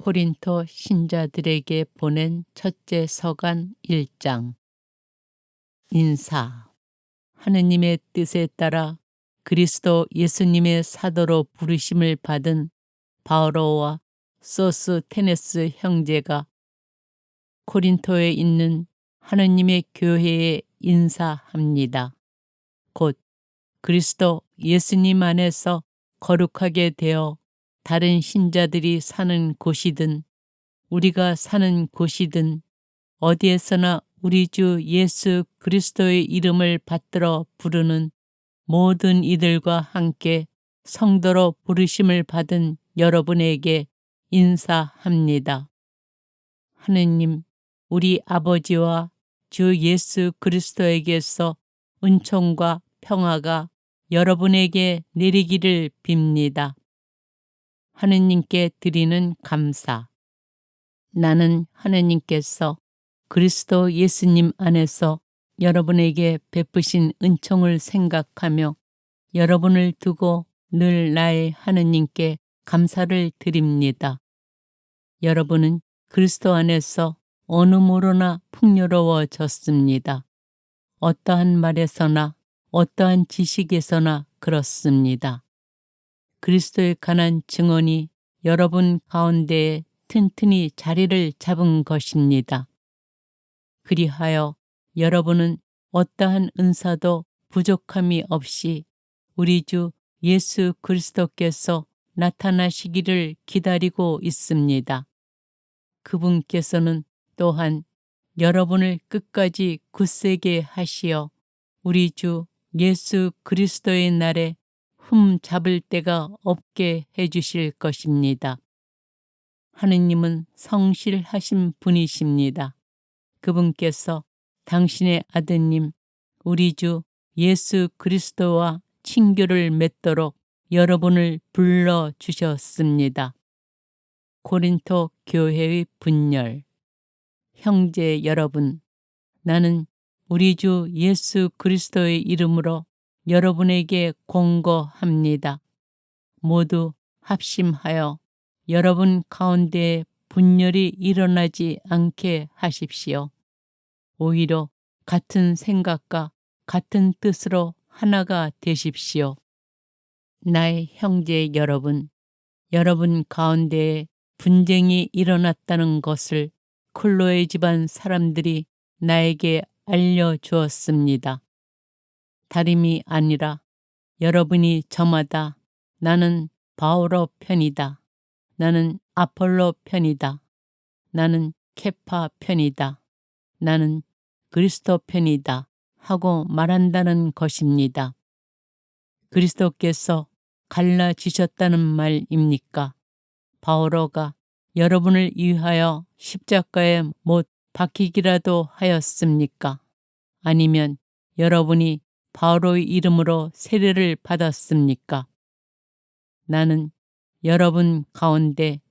고린토 신자들에게 보낸 첫째 서간 1장. 인사. 하느님의 뜻에 따라 그리스도 예수님의 사도로 부르심을 받은 바오로와 소스테네스 형제가 고린토에 있는 하느님의 교회에 인사합니다. 곧 그리스도 예수님 안에서 거룩하게 되어 다른 신자들이 사는 곳이든 우리가 사는 곳이든 어디에서나 우리 주 예수 그리스도의 이름을 받들어 부르는 모든 이들과 함께 성도로 부르심을 받은 여러분에게 인사합니다. 하느님, 우리 아버지와 주 예수 그리스도에게서 은총과 평화가 여러분에게 내리기를 빕니다. 하느님께 드리는 감사. 나는 하느님께서 그리스도 예수님 안에서 여러분에게 베푸신 은총을 생각하며 여러분을 두고 늘 나의 하느님께 감사를 드립니다. 여러분은 그리스도 안에서 어느 모로나 풍요로워졌습니다. 어떠한 말에서나 어떠한 지식에서나 그렇습니다. 그리스도에 관한 증언이 여러분 가운데에 튼튼히 자리를 잡은 것입니다. 그리하여 여러분은 어떠한 은사도 부족함이 없이 우리 주 예수 그리스도께서 나타나시기를 기다리고 있습니다. 그분께서는 또한 여러분을 끝까지 굳세게 하시어 우리 주 예수 그리스도의 날에 흠 잡을 데가 없게 해주실 것입니다. 하느님은 성실하신 분이십니다. 그분께서 당신의 아드님 우리 주 예수 그리스도와 친교를 맺도록 여러분을 불러주셨습니다. 고린토 교회의 분열. 형제 여러분, 나는 우리 주 예수 그리스도의 이름으로 여러분에게 권고합니다. 모두 합심하여 여러분 가운데 분열이 일어나지 않게 하십시오. 오히려 같은 생각과 같은 뜻으로 하나가 되십시오. 나의 형제 여러분, 여러분 가운데에 분쟁이 일어났다는 것을 클로에 집안 사람들이 나에게 알려주었습니다. 다름이 아니라 여러분이 저마다 나는 바오로 편이다. 나는 아폴로 편이다. 나는 케파 편이다. 나는 그리스도 편이다. 하고 말한다는 것입니다. 그리스도께서 갈라지셨다는 말입니까? 바오로가 여러분을 위하여 십자가에 못 박히기라도 하였습니까? 아니면 여러분이 바오로의 이름으로 세례를 받았습니까? 나는 여러분 가운데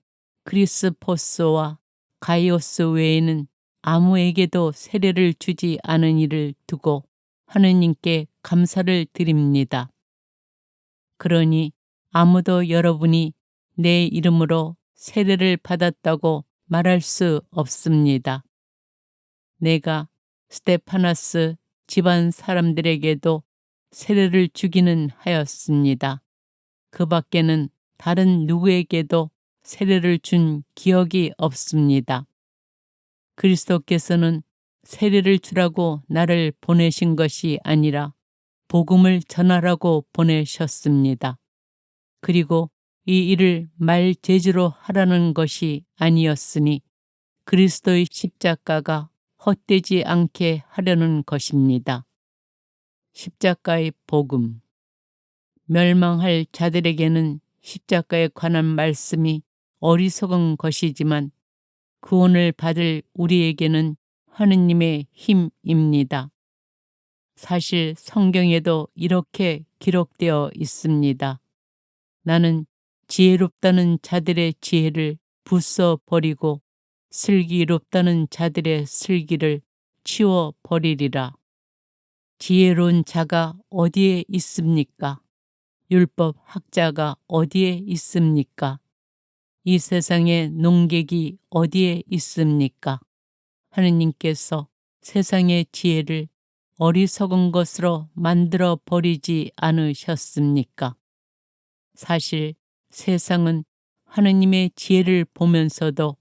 크리스포스와 가이오스 외에는 아무에게도 세례를 주지 않은 이를 두고 하느님께 감사를 드립니다. 그러니 아무도 여러분이 내 이름으로 세례를 받았다고 말할 수 없습니다. 내가 스테파나스 집안 사람들에게도 세례를 주기는 하였습니다. 그 밖에는 다른 누구에게도 세례를 준 기억이 없습니다. 그리스도께서는 세례를 주라고 나를 보내신 것이 아니라 복음을 전하라고 보내셨습니다. 그리고 이 일을 말재주로 하라는 것이 아니었으니 그리스도의 십자가가 헛되지 않게 하려는 것입니다. 십자가의 복음. 멸망할 자들에게는 십자가에 관한 말씀이 어리석은 것이지만 구원을 받을 우리에게는 하느님의 힘입니다. 사실 성경에도 이렇게 기록되어 있습니다. 나는 지혜롭다는 자들의 지혜를 부숴버리고 슬기롭다는 자들의 슬기를 치워버리리라. 지혜로운 자가 어디에 있습니까? 율법 학자가 어디에 있습니까? 이 세상에 농객이 어디에 있습니까? 하느님께서 세상의 지혜를 어리석은 것으로 만들어 버리지 않으셨습니까? 사실 세상은 하느님의 지혜를 보면서도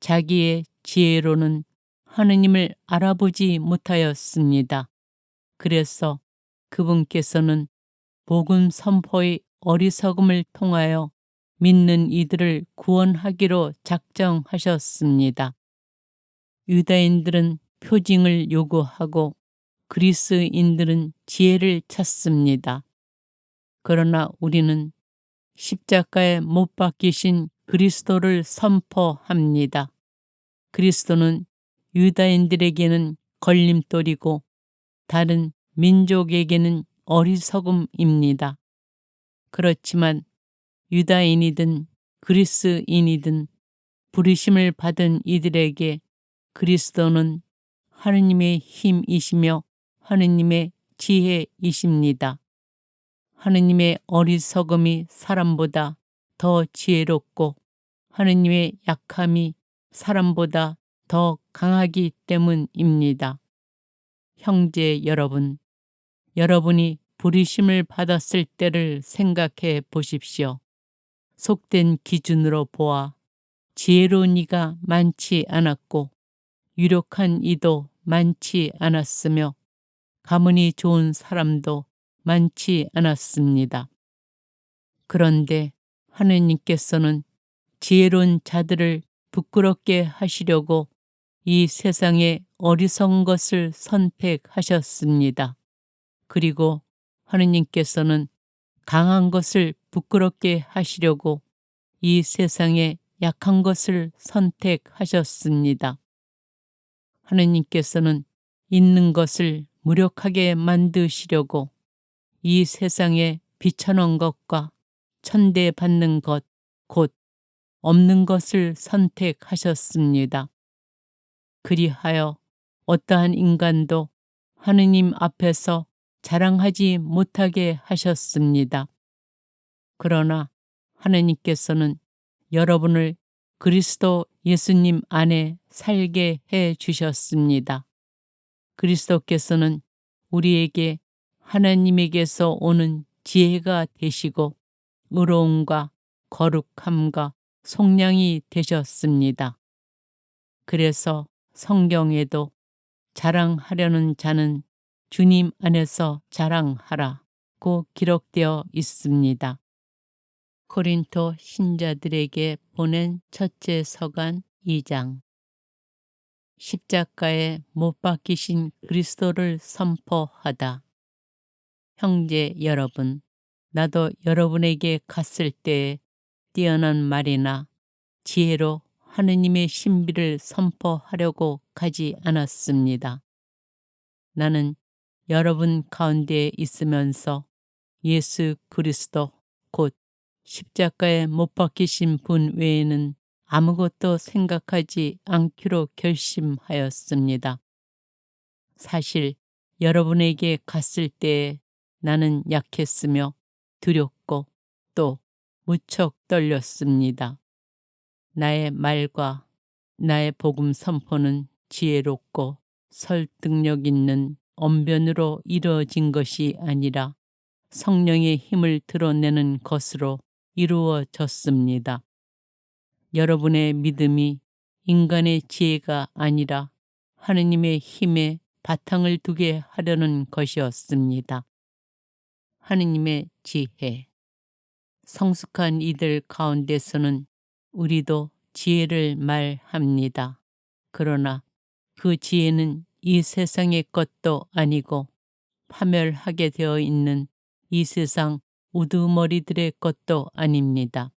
자기의 지혜로는 하느님을 알아보지 못하였습니다. 그래서 그분께서는 복음 선포의 어리석음을 통하여 믿는 이들을 구원하기로 작정하셨습니다. 유다인들은 표징을 요구하고 그리스인들은 지혜를 찾습니다. 그러나 우리는 십자가에 못 박히신 그리스도를 선포합니다. 그리스도는 유다인들에게는 걸림돌이고 다른 민족에게는 어리석음입니다. 그렇지만 유다인이든 그리스인이든 부르심을 받은 이들에게 그리스도는 하느님의 힘이시며 하느님의 지혜이십니다. 하느님의 어리석음이 사람보다 더 지혜롭고 하느님의 약함이 사람보다 더 강하기 때문입니다. 형제 여러분, 여러분이 부르심을 받았을 때를 생각해 보십시오. 속된 기준으로 보아 지혜로운 이가 많지 않았고 유력한 이도 많지 않았으며 가문이 좋은 사람도 많지 않았습니다. 그런데 하느님께서는 지혜로운 자들을 부끄럽게 하시려고 이 세상에 어리석은 것을 선택하셨습니다. 그리고 하느님께서는 강한 것을 부끄럽게 하시려고 이 세상에 약한 것을 선택하셨습니다. 하느님께서는 있는 것을 무력하게 만드시려고 이 세상에 비천한 것과 천대받는 것, 곧 없는 것을 선택하셨습니다. 그리하여 어떠한 인간도 하느님 앞에서 자랑하지 못하게 하셨습니다. 그러나 하느님께서는 여러분을 그리스도 예수님 안에 살게 해 주셨습니다. 그리스도께서는 우리에게 하나님에게서 오는 지혜가 되시고 의로움과 거룩함과 속량이 되셨습니다. 그래서 성경에도 자랑하려는 자는 주님 안에서 자랑하라고 기록되어 있습니다. 고린도 신자들에게 보낸 첫째 서간 2장. 십자가에 못 박히신 그리스도를 선포하다. 형제 여러분, 나도 여러분에게 갔을 때에 뛰어난 말이나 지혜로 하느님의 신비를 선포하려고 가지 않았습니다. 나는 여러분 가운데 있으면서 예수 그리스도 곧 십자가에 못 박히신 분 외에는 아무것도 생각하지 않기로 결심하였습니다. 사실 여러분에게 갔을 때에 나는 약했으며 두렵고 또 무척 떨렸습니다. 나의 말과 나의 복음 선포는 지혜롭고 설득력 있는 언변으로 이루어진 것이 아니라 성령의 힘을 드러내는 것으로 이루어졌습니다. 여러분의 믿음이 인간의 지혜가 아니라 하느님의 힘에 바탕을 두게 하려는 것이었습니다. 하느님의 지혜. 성숙한 이들 가운데서는 우리도 지혜를 말합니다. 그러나 그 지혜는 이 세상의 것도 아니고 파멸하게 되어 있는 이 세상 우두머리들의 것도 아닙니다.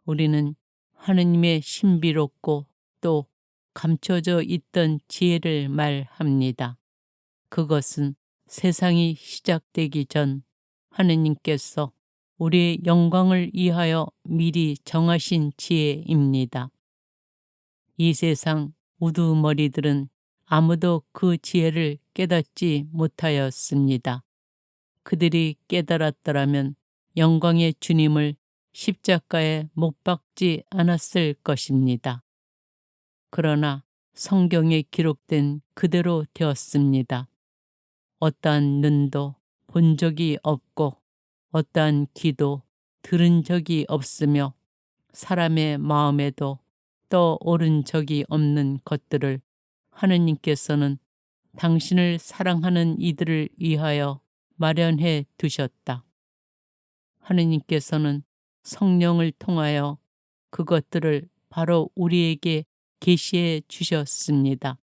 우리는 하느님의 신비롭고 또 감춰져 있던 지혜를 말합니다. 그것은 세상이 시작되기 전 하느님께서 우리의 영광을 위하여 미리 정하신 지혜입니다. 이 세상 우두머리들은 아무도 그 지혜를 깨닫지 못하였습니다. 그들이 깨달았더라면 영광의 주님을 십자가에 못 박지 않았을 것입니다. 그러나 성경에 기록된 그대로 되었습니다. 어떠한 눈도 본 적이 없고 어떠한 귀도 들은 적이 없으며 사람의 마음에도 떠오른 적이 없는 것들을 하느님께서는 당신을 사랑하는 이들을 위하여 마련해 두셨다. 하느님께서는 성령을 통하여 그것들을 바로 우리에게 계시해 주셨습니다.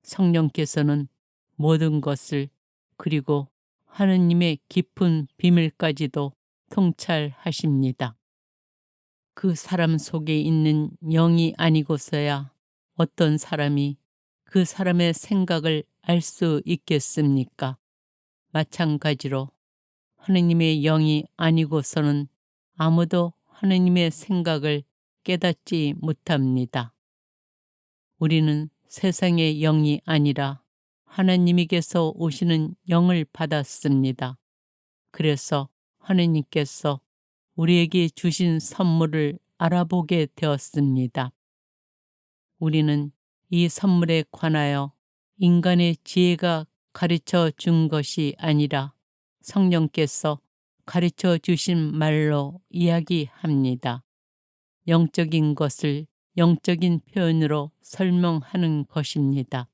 성령께서는 모든 것을 그리고 하느님의 깊은 비밀까지도 통찰하십니다. 그 사람 속에 있는 영이 아니고서야 어떤 사람이 그 사람의 생각을 알 수 있겠습니까? 마찬가지로 하느님의 영이 아니고서는 아무도 하느님의 생각을 깨닫지 못합니다. 우리는 세상의 영이 아니라 하나님에게서 오시는 영을 받았습니다. 그래서 하느님께서 우리에게 주신 선물을 알아보게 되었습니다. 우리는 이 선물에 관하여 인간의 지혜가 가르쳐 준 것이 아니라 성령께서 가르쳐 주신 말로 이야기합니다. 영적인 것을 영적인 표현으로 설명하는 것입니다.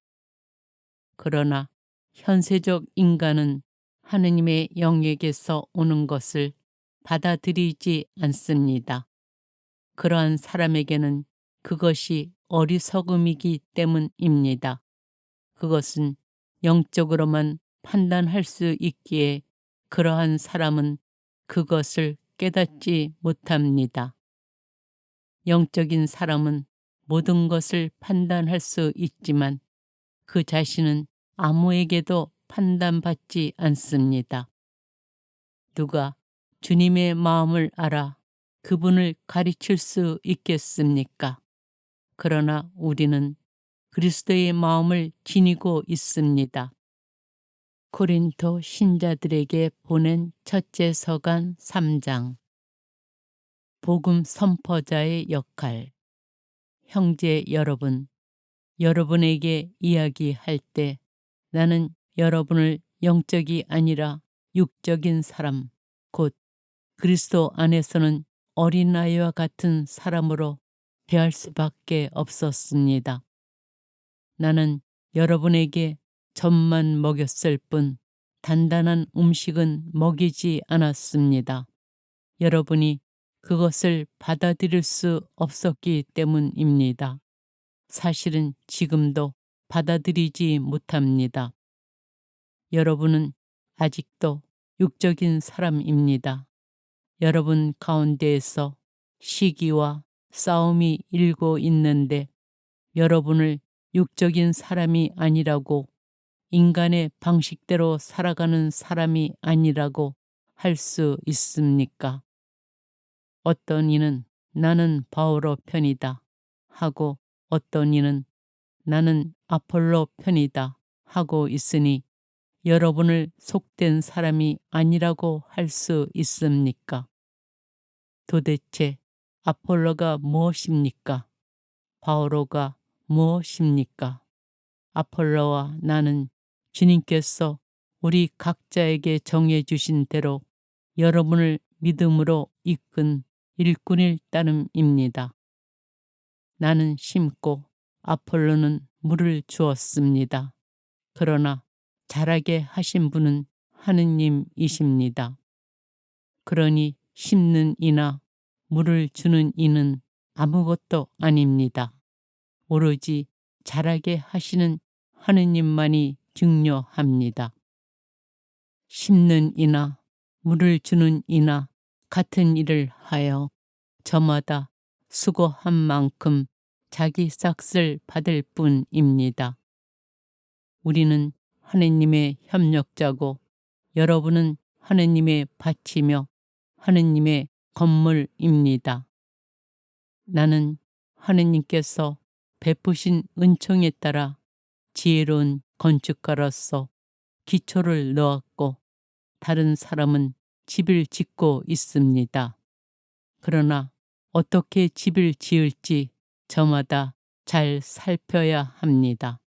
그러나 현세적 인간은 하느님의 영에게서 오는 것을 받아들이지 않습니다. 그러한 사람에게는 그것이 어리석음이기 때문입니다. 그것은 영적으로만 판단할 수 있기에 그러한 사람은 그것을 깨닫지 못합니다. 영적인 사람은 모든 것을 판단할 수 있지만 그 자신은 아무에게도 판단받지 않습니다. 누가 주님의 마음을 알아 그분을 가르칠 수 있겠습니까? 그러나 우리는 그리스도의 마음을 지니고 있습니다. 고린도 신자들에게 보낸 첫째 서간 3장. 복음 선포자의 역할. 형제 여러분, 여러분에게 이야기할 때 나는 여러분을 영적이 아니라 육적인 사람, 곧 그리스도 안에서는 어린아이와 같은 사람으로 대할 수밖에 없었습니다. 나는 여러분에게 젖만 먹였을 뿐 단단한 음식은 먹이지 않았습니다. 여러분이 그것을 받아들일 수 없었기 때문입니다. 사실은 지금도 받아들이지 못합니다. 여러분은 아직도 육적인 사람입니다. 여러분 가운데에서 시기와 싸움이 일고 있는데 여러분을 육적인 사람이 아니라고, 인간의 방식대로 살아가는 사람이 아니라고 할 수 있습니까? 어떤 이는 나는 바오로 편이다 하고 어떤 이는 나는 아폴로 편이다 하고 있으니 여러분을 속된 사람이 아니라고 할 수 있습니까? 도대체 아폴로가 무엇입니까? 바오로가 무엇입니까? 아폴로와 나는 주님께서 우리 각자에게 정해주신 대로 여러분을 믿음으로 이끈 일꾼일 따름입니다. 나는 심고 아폴로는 물을 주었습니다. 그러나 자라게 하신 분은 하느님이십니다. 그러니 심는 이나 물을 주는 이는 아무것도 아닙니다. 오로지 자라게 하시는 하느님만이 중요합니다. 심는 이나 물을 주는 이나 같은 일을 하여 저마다 수고한 만큼 자기 삭을 받을 뿐입니다. 우리는 하느님의 협력자고 여러분은 하느님의 밭이며 하느님의 건물입니다. 나는 하느님께서 베푸신 은총에 따라 지혜로운 건축가로서 기초를 넣었고 다른 사람은 집을 짓고 있습니다. 그러나 어떻게 집을 지을지 저마다 잘 살펴야 합니다.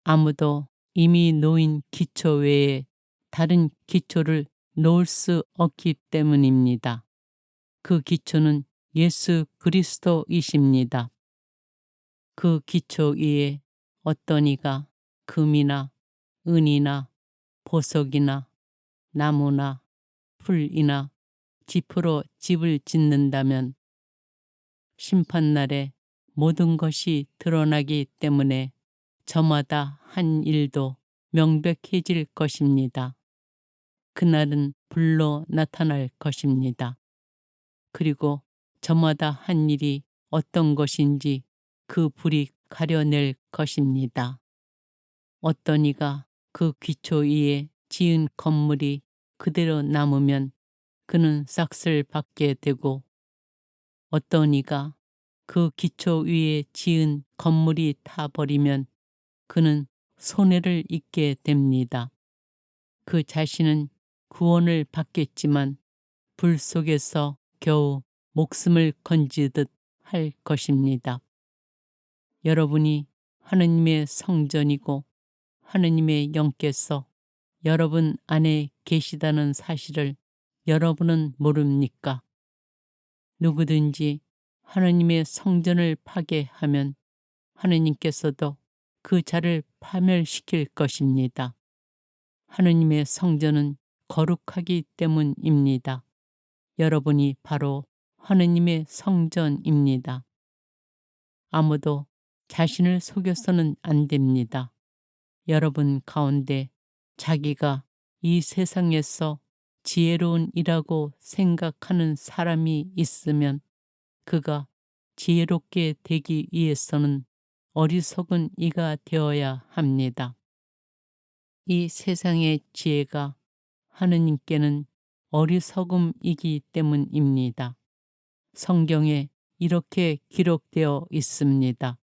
아무도 이미 놓인 기초 외에 다른 기초를 놓을 수 없기 때문입니다. 그 기초는 예수 그리스도이십니다. 그 기초 위에 어떤 이가 금이나 은이나 보석이나 나무나 풀이나 짚으로 집을 짓는다면 심판날에 모든 것이 드러나기 때문에 저마다 한 일도 명백해질 것입니다. 그날은 불로 나타날 것입니다. 그리고 저마다 한 일이 어떤 것인지 그 불이 가려낼 것입니다. 어떤 이가 그 기초 위에 지은 건물이 그대로 남으면 그는 싹을 받게 되고, 어떤 이가 그 기초 위에 지은 건물이 타버리면 그는 손해를 입게 됩니다. 그 자신은 구원을 받겠지만 불 속에서 겨우 목숨을 건지듯 할 것입니다. 여러분이 하느님의 성전이고 하느님의 영께서 여러분 안에 계시다는 사실을 여러분은 모릅니까? 누구든지 하느님의 성전을 파괴하면 하느님께서도 그 자를 파멸시킬 것입니다. 하느님의 성전은 거룩하기 때문입니다. 여러분이 바로 하느님의 성전입니다. 아무도 자신을 속여서는 안 됩니다. 여러분 가운데 자기가 이 세상에서 지혜로운 이라고 생각하는 사람이 있으면 그가 지혜롭게 되기 위해서는 어리석은 이가 되어야 합니다. 이 세상의 지혜가 하느님께는 어리석음이기 때문입니다. 성경에 이렇게 기록되어 있습니다.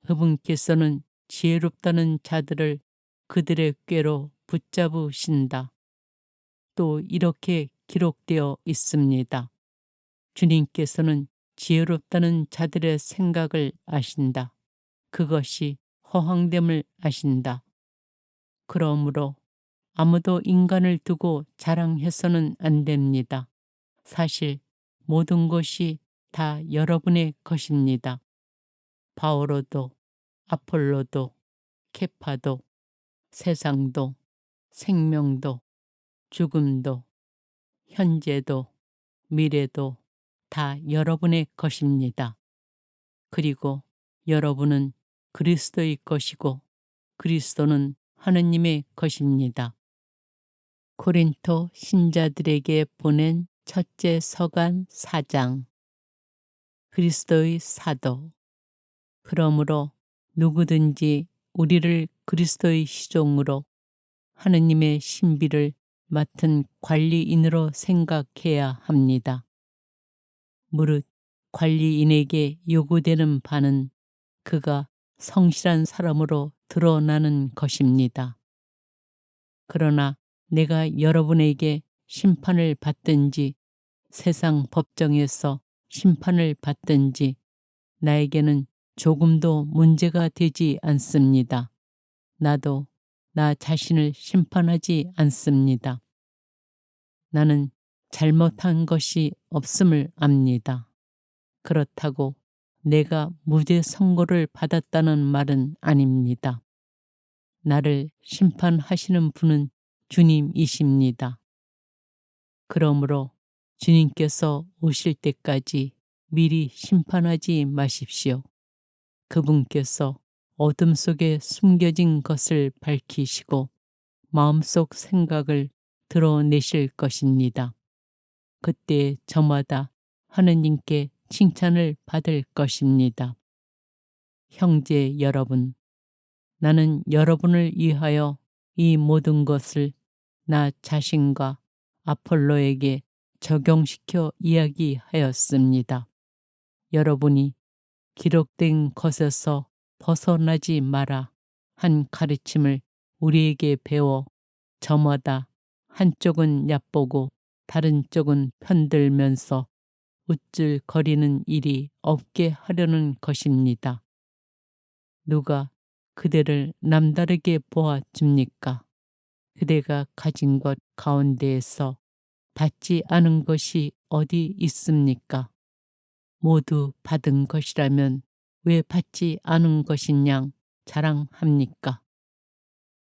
그분께서는 지혜롭다는 자들을 그들의 꾀로 붙잡으신다. 또 이렇게 기록되어 있습니다. 주님께서는 지혜롭다는 자들의 생각을 아신다. 그것이 허황됨을 아신다. 그러므로 아무도 인간을 두고 자랑해서는 안 됩니다. 사실 모든 것이 다 여러분의 것입니다. 바오로도, 아폴로도, 케파도, 세상도, 생명도, 죽음도, 현재도, 미래도 다 여러분의 것입니다. 그리고 여러분은 그리스도의 것이고 그리스도는 하느님의 것입니다. 고린토 신자들에게 보낸 첫째 서간 4장. 그리스도의 사도. 그러므로 누구든지 우리를 그리스도의 시종으로 하느님의 신비를 맡은 관리인으로 생각해야 합니다. 무릇 관리인에게 요구되는 바는 그가 성실한 사람으로 드러나는 것입니다. 그러나 내가 여러분에게 심판을 받든지 세상 법정에서 심판을 받든지 나에게는 조금도 문제가 되지 않습니다. 나도 나 자신을 심판하지 않습니다. 나는 잘못한 것이 없음을 압니다. 그렇다고 내가 무죄 선고를 받았다는 말은 아닙니다. 나를 심판하시는 분은 주님이십니다. 그러므로 주님께서 오실 때까지 미리 심판하지 마십시오. 그분께서 어둠 속에 숨겨진 것을 밝히시고 마음속 생각을 드러내실 것입니다. 그때 저마다 하느님께 칭찬을 받을 것입니다. 형제 여러분, 나는 여러분을 위하여 이 모든 것을 나 자신과 아폴로에게 적용시켜 이야기하였습니다. 여러분이 기록된 것에서 벗어나지 마라 한 가르침을 우리에게 배워 저마다 한쪽은 얕보고 다른 쪽은 편들면서 우쭐거리는 일이 없게 하려는 것입니다. 누가 그대를 남다르게 보아줍니까? 그대가 가진 것 가운데에서 받지 않은 것이 어디 있습니까? 모두 받은 것이라면 왜 받지 않은 것이냐 자랑합니까?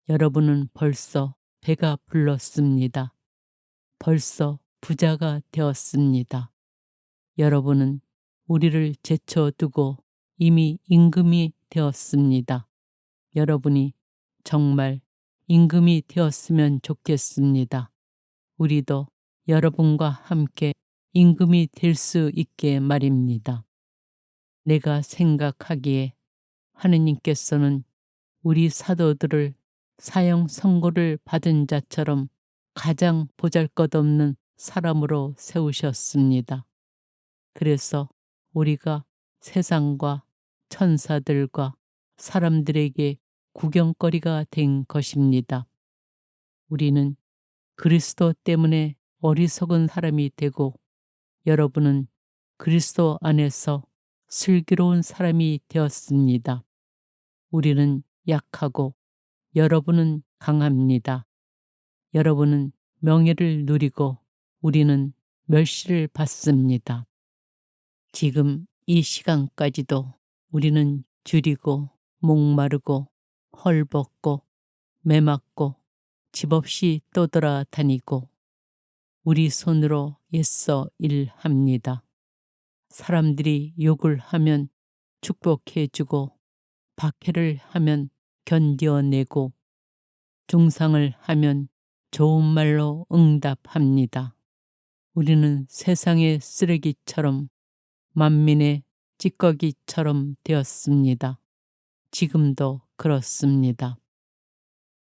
여러분은 벌써 배가 불렀습니다. 벌써 부자가 되었습니다. 여러분은 우리를 제쳐두고 이미 임금이 되었습니다. 여러분이 정말 임금이 되었으면 좋겠습니다. 우리도 여러분과 함께 임금이 될 수 있게 말입니다. 내가 생각하기에 하느님께서는 우리 사도들을 사형 선고를 받은 자처럼 가장 보잘것없는 사람으로 세우셨습니다. 그래서 우리가 세상과 천사들과 사람들에게 구경거리가 된 것입니다. 우리는 그리스도 때문에 어리석은 사람이 되고 여러분은 그리스도 안에서 슬기로운 사람이 되었습니다. 우리는 약하고 여러분은 강합니다. 여러분은 명예를 누리고 우리는 멸시를 받습니다. 지금 이 시간까지도 우리는 줄이고 목마르고 헐벗고 매맞고 집 없이 떠돌아다니고 우리 손으로 애써 일합니다. 사람들이 욕을 하면 축복해주고 박해를 하면 견뎌내고 중상을 하면 좋은 말로 응답합니다. 우리는 세상의 쓰레기처럼 만민의 찌꺼기처럼 되었습니다. 지금도 그렇습니다.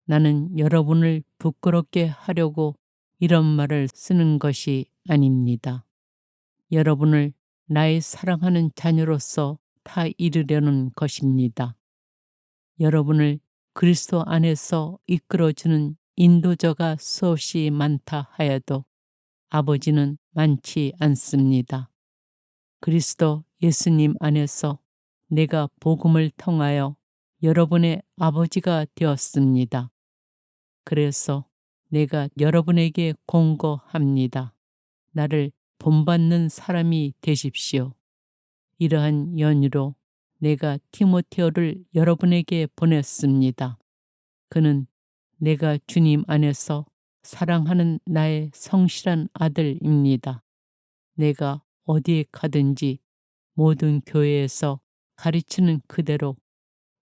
나는 여러분을 부끄럽게 하려고 이런 말을 쓰는 것이 아닙니다. 여러분을 나의 사랑하는 자녀로서 다 이루려는 것입니다. 여러분을 그리스도 안에서 이끌어주는 인도자가 수없이 많다 하여도 아버지는 많지 않습니다. 그리스도 예수님 안에서 내가 복음을 통하여 여러분의 아버지가 되었습니다. 그래서 내가 여러분에게 권고합니다. 나를 본받는 사람이 되십시오. 이러한 연유로 내가 디모데오를 여러분에게 보냈습니다. 그는 내가 주님 안에서 사랑하는 나의 성실한 아들입니다. 내가 어디에 가든지 모든 교회에서 가르치는 그대로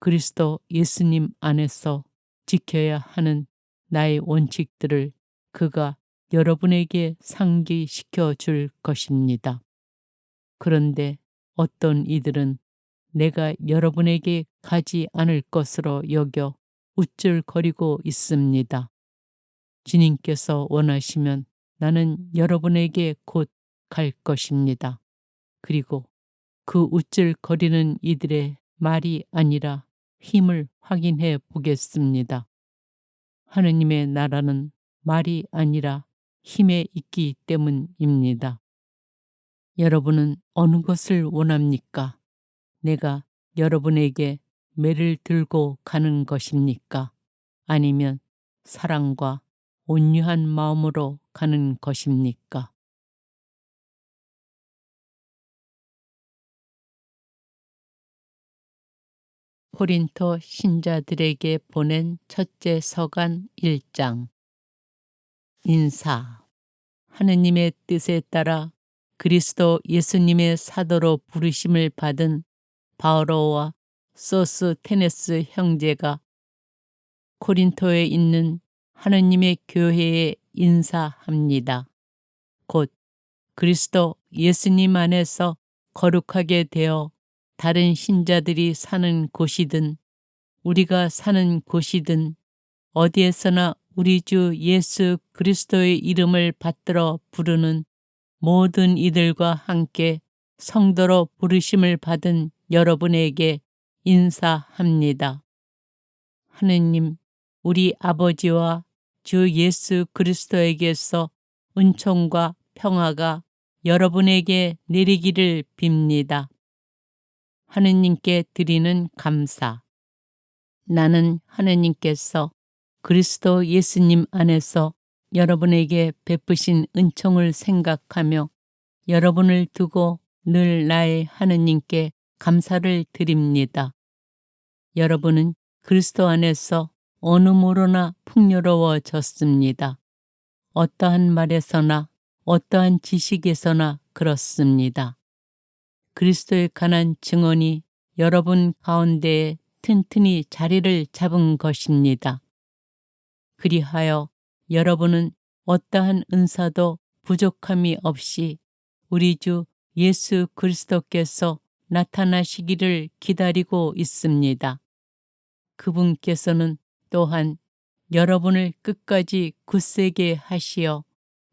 그리스도 예수님 안에서 지켜야 하는 나의 원칙들을 그가 여러분에게 상기시켜 줄 것입니다. 그런데 어떤 이들은 내가 여러분에게 가지 않을 것으로 여겨 우쭐거리고 있습니다. 주님께서 원하시면 나는 여러분에게 곧 갈 것입니다. 그리고 그 우쭐거리는 이들의 말이 아니라 힘을 확인해 보겠습니다. 하느님의 나라는 말이 아니라 힘에 있기 때문입니다. 여러분은 어느 것을 원합니까? 내가 여러분에게 매를 들고 가는 것입니까? 아니면 사랑과 온유한 마음으로 가는 것입니까? 고린토 신자들에게 보낸 첫째 서간 1장. 인사. 하느님의 뜻에 따라 그리스도 예수님의 사도로 부르심을 받은 바오로와 소스테네스 형제가 고린토에 있는 하느님의 교회에 인사합니다. 곧 그리스도 예수님 안에서 거룩하게 되어 다른 신자들이 사는 곳이든 우리가 사는 곳이든 어디에서나 우리 주 예수 그리스도의 이름을 받들어 부르는 모든 이들과 함께 성도로 부르심을 받은 여러분에게 인사합니다. 하느님, 우리 아버지와 주 예수 그리스도에게서 은총과 평화가 여러분에게 내리기를 빕니다. 하느님께 드리는 감사. 나는 하느님께서 그리스도 예수님 안에서 여러분에게 베푸신 은총을 생각하며 여러분을 두고 늘 나의 하느님께 감사를 드립니다. 여러분은 그리스도 안에서 어느 모로나 풍요로워졌습니다. 어떠한 말에서나 어떠한 지식에서나 그렇습니다. 그리스도에 관한 증언이 여러분 가운데에 튼튼히 자리를 잡은 것입니다. 그리하여 여러분은 어떠한 은사도 부족함이 없이 우리 주 예수 그리스도께서 나타나시기를 기다리고 있습니다. 그분께서는 또한 여러분을 끝까지 굳세게 하시어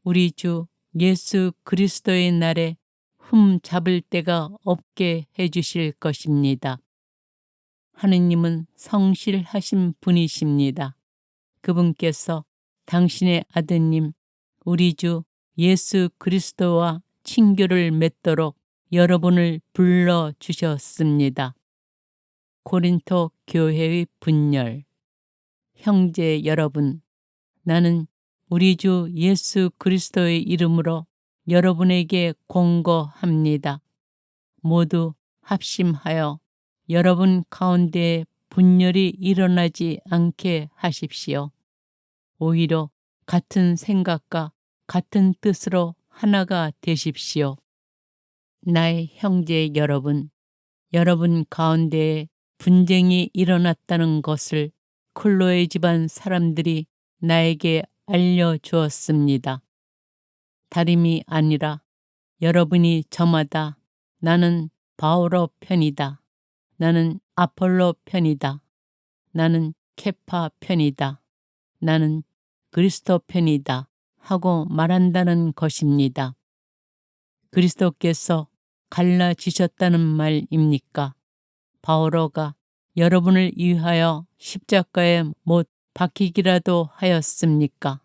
우리 주 예수 그리스도의 날에 흠 잡을 데가 없게 해주실 것입니다. 하느님은 성실하신 분이십니다. 그분께서 당신의 아드님 우리 주 예수 그리스도와 친교를 맺도록 여러분을 불러주셨습니다. 고린토 교회의 분열. 형제 여러분, 나는 우리 주 예수 그리스도의 이름으로 여러분에게 권고합니다. 모두 합심하여 여러분 가운데 분열이 일어나지 않게 하십시오. 오히려 같은 생각과 같은 뜻으로 하나가 되십시오. 나의 형제 여러분, 여러분 가운데에 분쟁이 일어났다는 것을 클로에 집안 사람들이 나에게 알려주었습니다. 다름이 아니라 여러분이 저마다 나는 바오로 편이다. 나는 아폴로 편이다. 나는 케파 편이다. 나는 그리스도 편이다. 하고 말한다는 것입니다. 그리스도께서 갈라지셨다는 말입니까? 바오로가 여러분을 위하여 십자가에 못 박히기라도 하였습니까?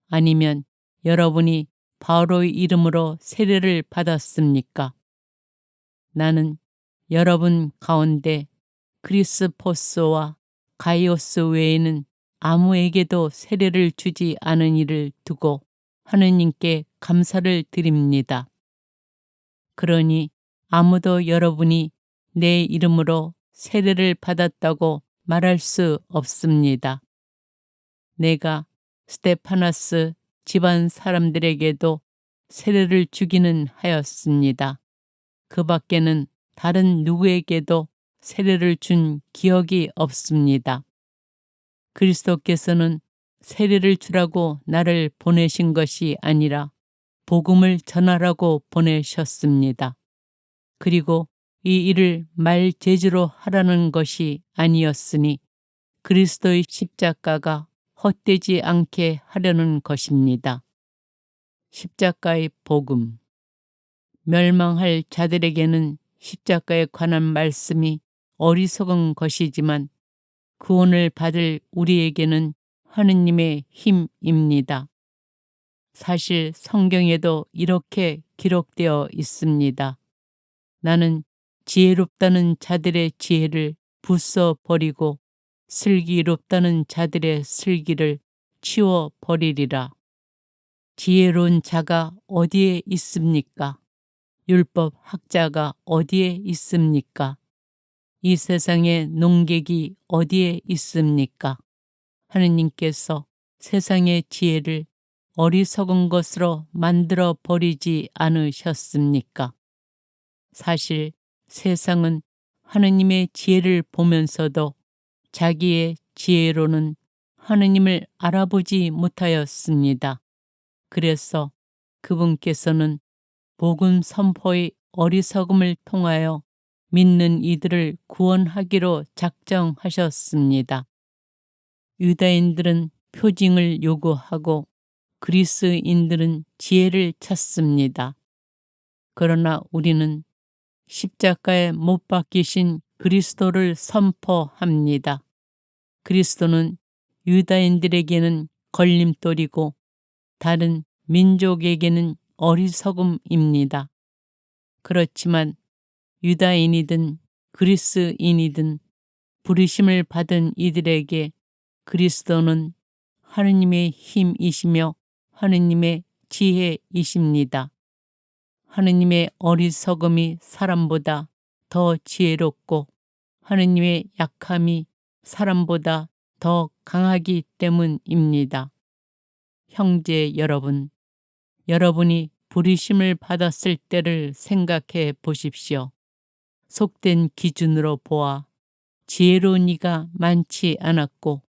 아니면 여러분이 바오로의 이름으로 세례를 받았습니까? 나는 여러분 가운데 크리스포스와 가이오스 외에는 아무에게도 세례를 주지 않은 이를 두고 하느님께 감사를 드립니다. 그러니 아무도 여러분이 내 이름으로 세례를 받았다고 말할 수 없습니다. 내가 스테파나스 집안 사람들에게도 세례를 주기는 하였습니다. 그 밖에는 다른 누구에게도 세례를 준 기억이 없습니다. 그리스도께서는 세례를 주라고 나를 보내신 것이 아니라 복음을 전하라고 보내셨습니다. 그리고 이 일을 말재주로 하라는 것이 아니었으니 그리스도의 십자가가 헛되지 않게 하려는 것입니다. 십자가의 복음. 멸망할 자들에게는 십자가에 관한 말씀이 어리석은 것이지만 구원을 받을 우리에게는 하느님의 힘입니다. 사실 성경에도 이렇게 기록되어 있습니다. 나는 지혜롭다는 자들의 지혜를 부숴 버리고 슬기롭다는 자들의 슬기를 치워 버리리라. 지혜로운 자가 어디에 있습니까? 율법 학자가 어디에 있습니까? 이 세상의 농객이 어디에 있습니까? 하느님께서 세상의 지혜를 어리석은 것으로 만들어 버리지 않으셨습니까? 사실 세상은 하느님의 지혜를 보면서도 자기의 지혜로는 하느님을 알아보지 못하였습니다. 그래서 그분께서는 복음 선포의 어리석음을 통하여 믿는 이들을 구원하기로 작정하셨습니다. 유다인들은 표징을 요구하고 그리스인들은 지혜를 찾습니다. 그러나 우리는 십자가에 못 박히신 그리스도를 선포합니다. 그리스도는 유다인들에게는 걸림돌이고 다른 민족에게는 어리석음입니다. 그렇지만 유다인이든 그리스인이든 부르심을 받은 이들에게 그리스도는 하느님의 힘이시며 하느님의 지혜이십니다. 하느님의 어리석음이 사람보다 더 지혜롭고 하느님의 약함이 사람보다 더 강하기 때문입니다. 형제 여러분, 여러분이 부르심을 받았을 때를 생각해 보십시오. 속된 기준으로 보아 지혜로운 이가 많지 않았고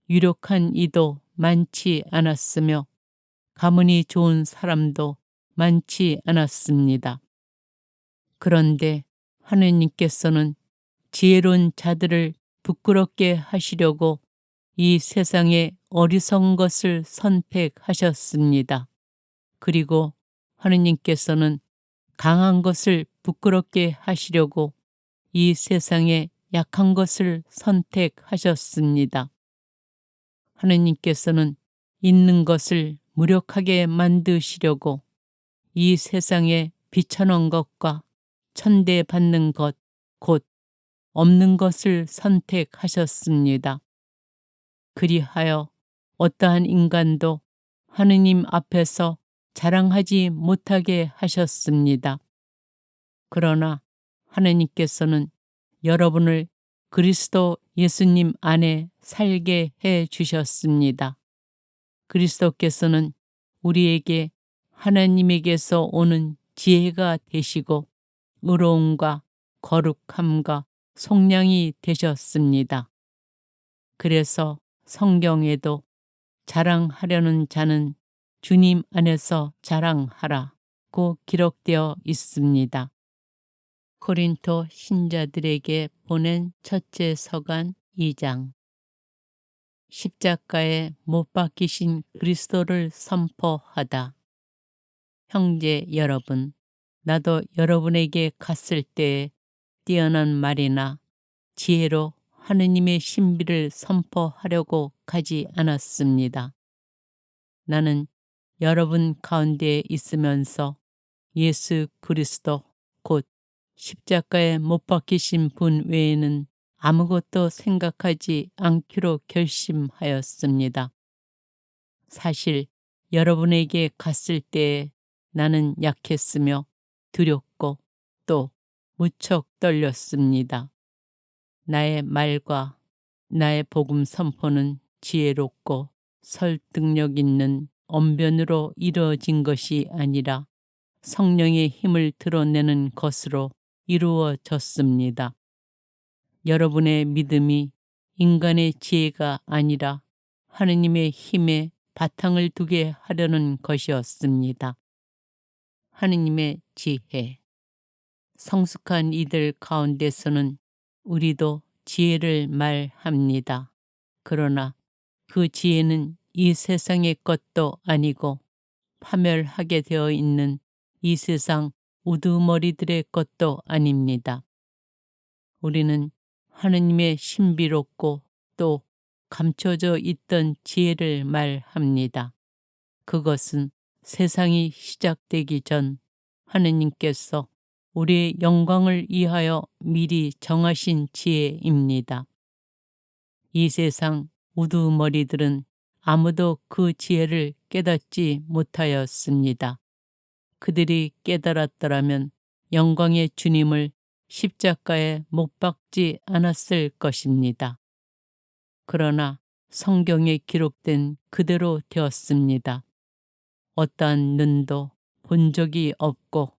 유력한 이도 많지 않았으며 가문이 좋은 사람도 많지 않았습니다. 그런데 하느님께서는 지혜로운 자들을 부끄럽게 하시려고 이 세상의 어리석은 것을 선택하셨습니다. 그리고 하느님께서는 강한 것을 부끄럽게 하시려고 이 세상의 약한 것을 선택하셨습니다. 하느님께서는 있는 것을 무력하게 만드시려고 이 세상에 비천한 것과 천대받는 것, 곧 없는 것을 선택하셨습니다. 그리하여 어떠한 인간도 하느님 앞에서 자랑하지 못하게 하셨습니다. 그러나 하느님께서는 여러분을 그리스도 예수님 안에 살게 해 주셨습니다. 그리스도께서는 우리에게 하나님에게서 오는 지혜가 되시고 의로움과 거룩함과 속량이 되셨습니다. 그래서 성경에도 자랑하려는 자는 주님 안에서 자랑하라고 기록되어 있습니다. 고린토 신자들에게 보낸 첫째 서간 2장. 십자가에 못 박히신 그리스도를 선포하다. 형제 여러분, 나도 여러분에게 갔을 때에 뛰어난 말이나 지혜로 하느님의 신비를 선포하려고 가지 않았습니다. 나는 여러분 가운데 있으면서 예수 그리스도 곧 십자가에 못 박히신 분 외에는 아무것도 생각하지 않기로 결심하였습니다. 사실 여러분에게 갔을 때에 나는 약했으며 두렵고 또 무척 떨렸습니다. 나의 말과 나의 복음 선포는 지혜롭고 설득력 있는 언변으로 이루어진 것이 아니라 성령의 힘을 드러내는 것으로 이루어졌습니다. 여러분의 믿음이 인간의 지혜가 아니라 하느님의 힘에 바탕을 두게 하려는 것이었습니다. 하느님의 지혜. 성숙한 이들 가운데서는 우리도 지혜를 말합니다. 그러나 그 지혜는 이 세상의 것도 아니고 파멸하게 되어 있는 이 세상 우두머리들의 것도 아닙니다. 우리는 하느님의 신비롭고 또 감춰져 있던 지혜를 말합니다. 그것은 세상이 시작되기 전 하느님께서 우리의 영광을 위하여 미리 정하신 지혜입니다. 이 세상 우두머리들은 아무도 그 지혜를 깨닫지 못하였습니다. 그들이 깨달았더라면 영광의 주님을 십자가에 못 박지 않았을 것입니다. 그러나 성경에 기록된 그대로 되었습니다. 어떠한 눈도 본 적이 없고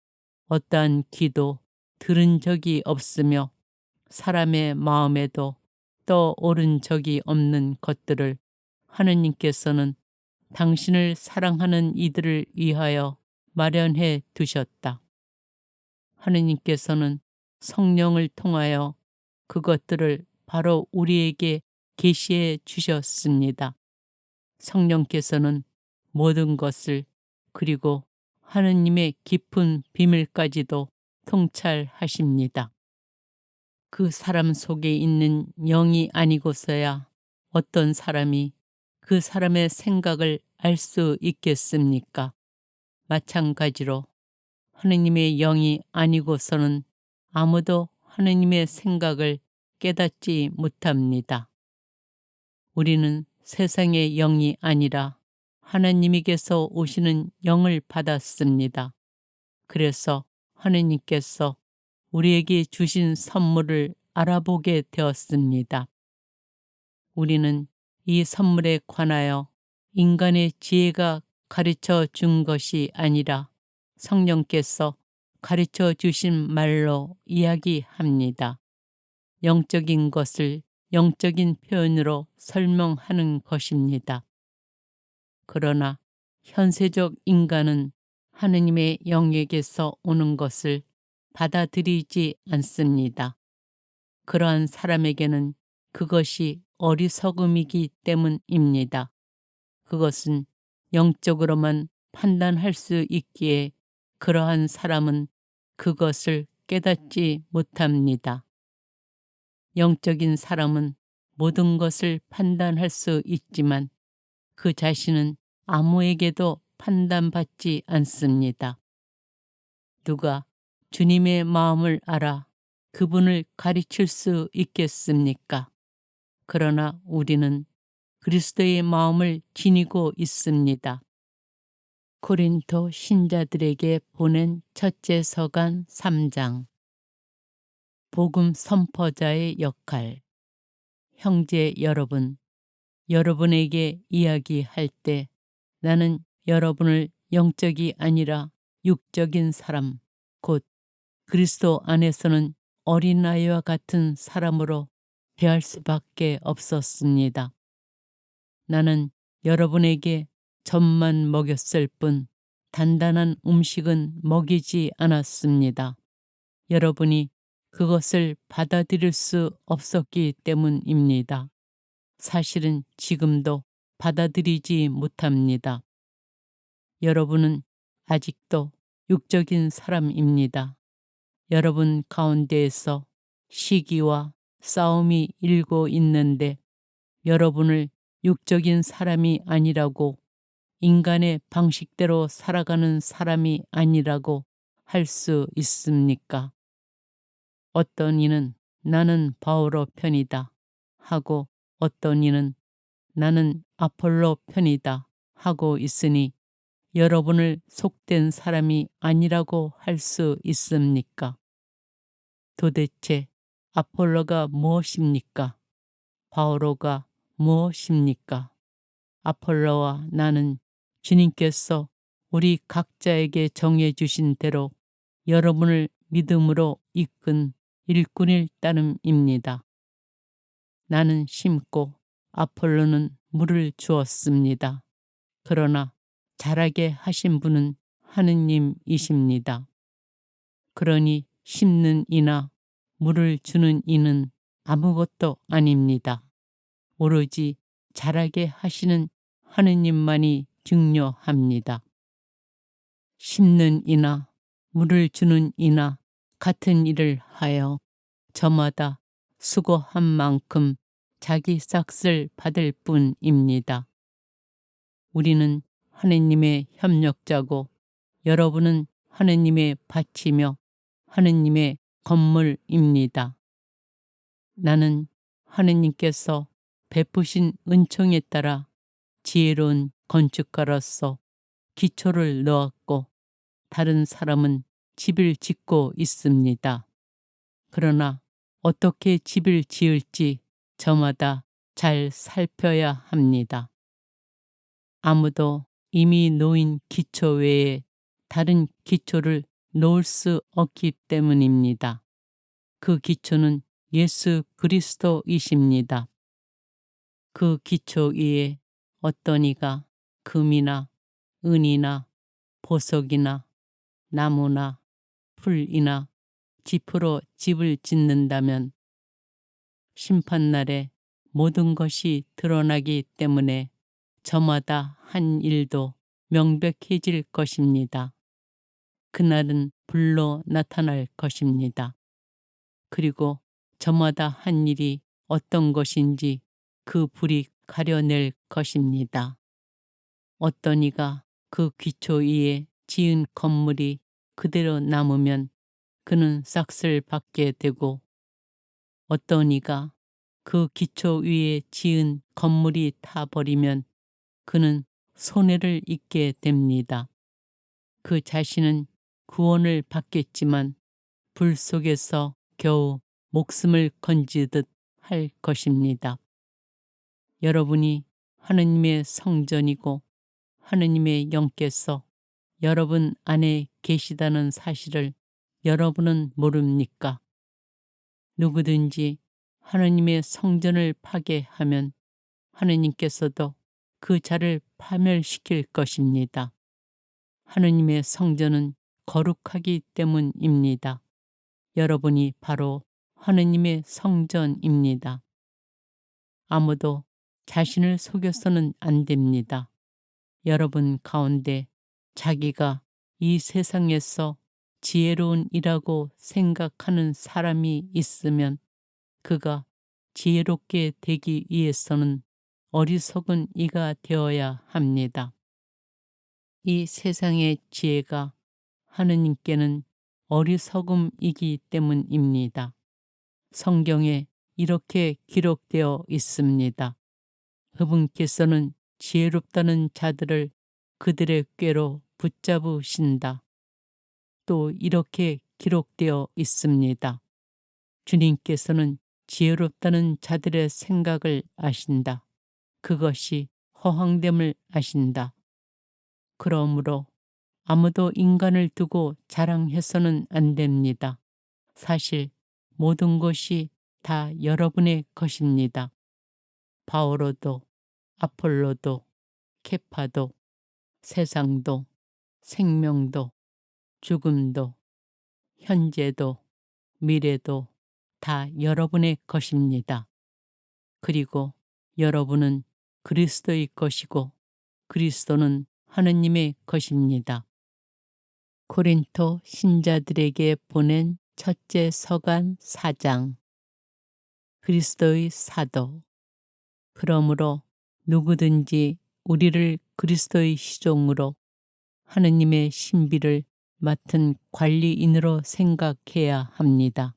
어떠한 귀도 들은 적이 없으며 사람의 마음에도 떠오른 적이 없는 것들을 하느님께서는 당신을 사랑하는 이들을 위하여 마련해 두셨다. 하느님께서는 성령을 통하여 그것들을 바로 우리에게 계시해 주셨습니다. 성령께서는 모든 것을 그리고 하느님의 깊은 비밀까지도 통찰하십니다. 그 사람 속에 있는 영이 아니고서야 어떤 사람이 그 사람의 생각을 알 수 있겠습니까? 마찬가지로 하느님의 영이 아니고서는 아무도 하느님의 생각을 깨닫지 못합니다. 우리는 세상의 영이 아니라 하나님에게서 오시는 영을 받았습니다. 그래서 하느님께서 우리에게 주신 선물을 알아보게 되었습니다. 우리는 이 선물에 관하여 인간의 지혜가 가르쳐 준 것이 아니라 성령께서 가르쳐 주신 말로 이야기합니다. 영적인 것을 영적인 표현으로 설명하는 것입니다. 그러나 현세적 인간은 하느님의 영에게서 오는 것을 받아들이지 않습니다. 그러한 사람에게는 그것이 어리석음이기 때문입니다. 그것은 영적으로만 판단할 수 있기에 그러한 사람은 그것을 깨닫지 못합니다. 영적인 사람은 모든 것을 판단할 수 있지만 그 자신은 아무에게도 판단받지 않습니다. 누가 주님의 마음을 알아 그분을 가르칠 수 있겠습니까? 그러나 우리는 그리스도의 마음을 지니고 있습니다. 고린도 신자들에게 보낸 첫째 서간 3장. 복음 선포자의 역할. 형제 여러분, 여러분에게 이야기할 때 나는 여러분을 영적이 아니라 육적인 사람, 곧 그리스도 안에서는 어린아이와 같은 사람으로 대할 수밖에 없었습니다. 나는 여러분에게 젖만 먹였을 뿐 단단한 음식은 먹이지 않았습니다. 여러분이 그것을 받아들일 수 없었기 때문입니다. 사실은 지금도 받아들이지 못합니다. 여러분은 아직도 육적인 사람입니다. 여러분 가운데에서 시기와 싸움이 일고 있는데 여러분을 육적인 사람이 아니라고, 인간의 방식대로 살아가는 사람이 아니라고 할 수 있습니까? 어떤 이는 나는 바오로 편이다 하고 어떤 이는 나는 아폴로 편이다 하고 있으니 여러분을 속된 사람이 아니라고 할 수 있습니까? 도대체 아폴로가 무엇입니까? 바오로가 무엇입니까? 아폴로와 나는 주님께서 우리 각자에게 정해주신 대로 여러분을 믿음으로 이끈 일꾼일 따름입니다. 나는 심고 아폴로는 물을 주었습니다. 그러나 자라게 하신 분은 하느님이십니다. 그러니 심는 이나 물을 주는 이는 아무것도 아닙니다. 오로지 자라게 하시는 하느님만이 중요합니다. 심는 이나 물을 주는 이나 같은 일을 하여 저마다 수고한 만큼 자기 삭을 받을 뿐입니다. 우리는 하느님의 협력자고 여러분은 하느님의 밭이며 하느님의 건물입니다. 나는 하느님께서 베푸신 은총에 따라 지혜로운 건축가로서 기초를 넣었고 다른 사람은 집을 짓고 있습니다. 그러나 어떻게 집을 지을지 저마다 잘 살펴야 합니다. 아무도 이미 놓인 기초 외에 다른 기초를 놓을 수 없기 때문입니다. 그 기초는 예수 그리스도이십니다. 그 기초 위에 어떤 이가 금이나 은이나 보석이나 나무나 풀이나 짚으로 집을 짓는다면 심판날에 모든 것이 드러나기 때문에 저마다 한 일도 명백해질 것입니다. 그날은 불로 나타날 것입니다. 그리고 저마다 한 일이 어떤 것인지 그 불이 가려낼 것입니다. 어떤 이가 그 기초 위에 지은 건물이 그대로 남으면 그는 싹을 받게 되고, 어떤 이가 그 기초 위에 지은 건물이 타버리면 그는 손해를 입게 됩니다. 그 자신은 구원을 받겠지만 불 속에서 겨우 목숨을 건지듯 할 것입니다. 여러분이 하느님의 성전이고 하느님의 영께서 여러분 안에 계시다는 사실을 여러분은 모릅니까? 누구든지 하느님의 성전을 파괴하면 하느님께서도 그 자를 파멸시킬 것입니다. 하느님의 성전은 거룩하기 때문입니다. 여러분이 바로 하느님의 성전입니다. 아무도 자신을 속여서는 안 됩니다. 여러분 가운데 자기가 이 세상에서 지혜로운 이라고 생각하는 사람이 있으면 그가 지혜롭게 되기 위해서는 어리석은 이가 되어야 합니다. 이 세상의 지혜가 하느님께는 어리석음이기 때문입니다. 성경에 이렇게 기록되어 있습니다. 그분께서는 지혜롭다는 자들을 그들의 꾀로 붙잡으신다. 또 이렇게 기록되어 있습니다. 주님께서는 지혜롭다는 자들의 생각을 아신다. 그것이 허황됨을 아신다. 그러므로 아무도 인간을 두고 자랑해서는 안 됩니다. 사실 모든 것이 다 여러분의 것입니다. 바오로도, 아폴로도, 케파도, 세상도, 생명도, 죽음도, 현재도, 미래도 다 여러분의 것입니다. 그리고 여러분은 그리스도의 것이고 그리스도는 하느님의 것입니다. 고린토 신자들에게 보낸 첫째 서간 4장. 그리스도의 사도. 그러므로 누구든지 우리를 그리스도의 시종으로 하느님의 신비를 맡은 관리인으로 생각해야 합니다.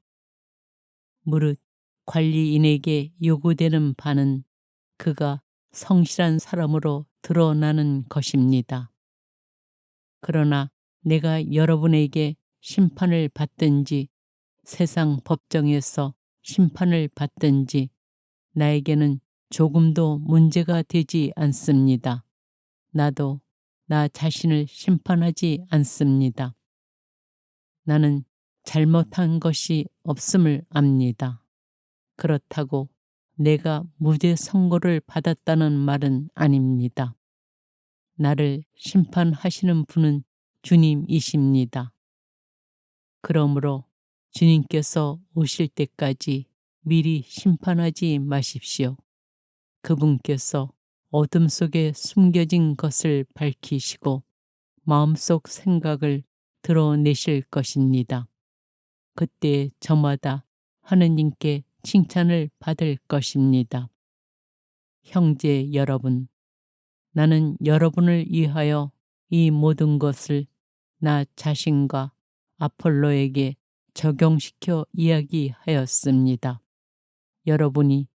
무릇 관리인에게 요구되는 바는 그가 성실한 사람으로 드러나는 것입니다. 그러나 내가 여러분에게 심판을 받든지 세상 법정에서 심판을 받든지 나에게는 조금도 문제가 되지 않습니다. 나도 나 자신을 심판하지 않습니다. 나는 잘못한 것이 없음을 압니다. 그렇다고 내가 무죄 선고를 받았다는 말은 아닙니다. 나를 심판하시는 분은 주님이십니다. 그러므로 주님께서 오실 때까지 미리 심판하지 마십시오. 그분께서 어둠 속에 숨겨진 것을 밝히시고 마음속 생각을 드러내실 것입니다. 그때 저마다 하느님께 칭찬을 받을 것입니다. 형제 여러분, 나는 여러분을 위하여 이 모든 것을 나 자신과 아폴로에게 적용시켜 이야기하였습니다. 여러분이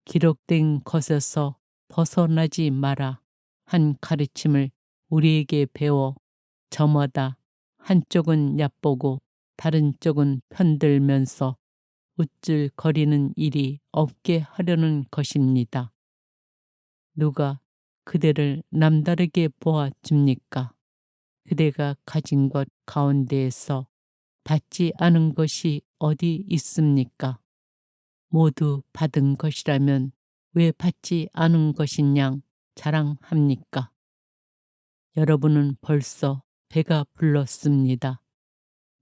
기록된 것에서 벗어나지 마라 한 가르침을 우리에게 배워 저마다 한쪽은 얕보고 다른 쪽은 편들면서 우쭐거리는 일이 없게 하려는 것입니다. 누가 그대를 남다르게 보아줍니까? 그대가 가진 것 가운데에서 받지 않은 것이 어디 있습니까? 모두 받은 것이라면 왜 받지 않은 것이냐 자랑합니까? 여러분은 벌써 배가 불렀습니다.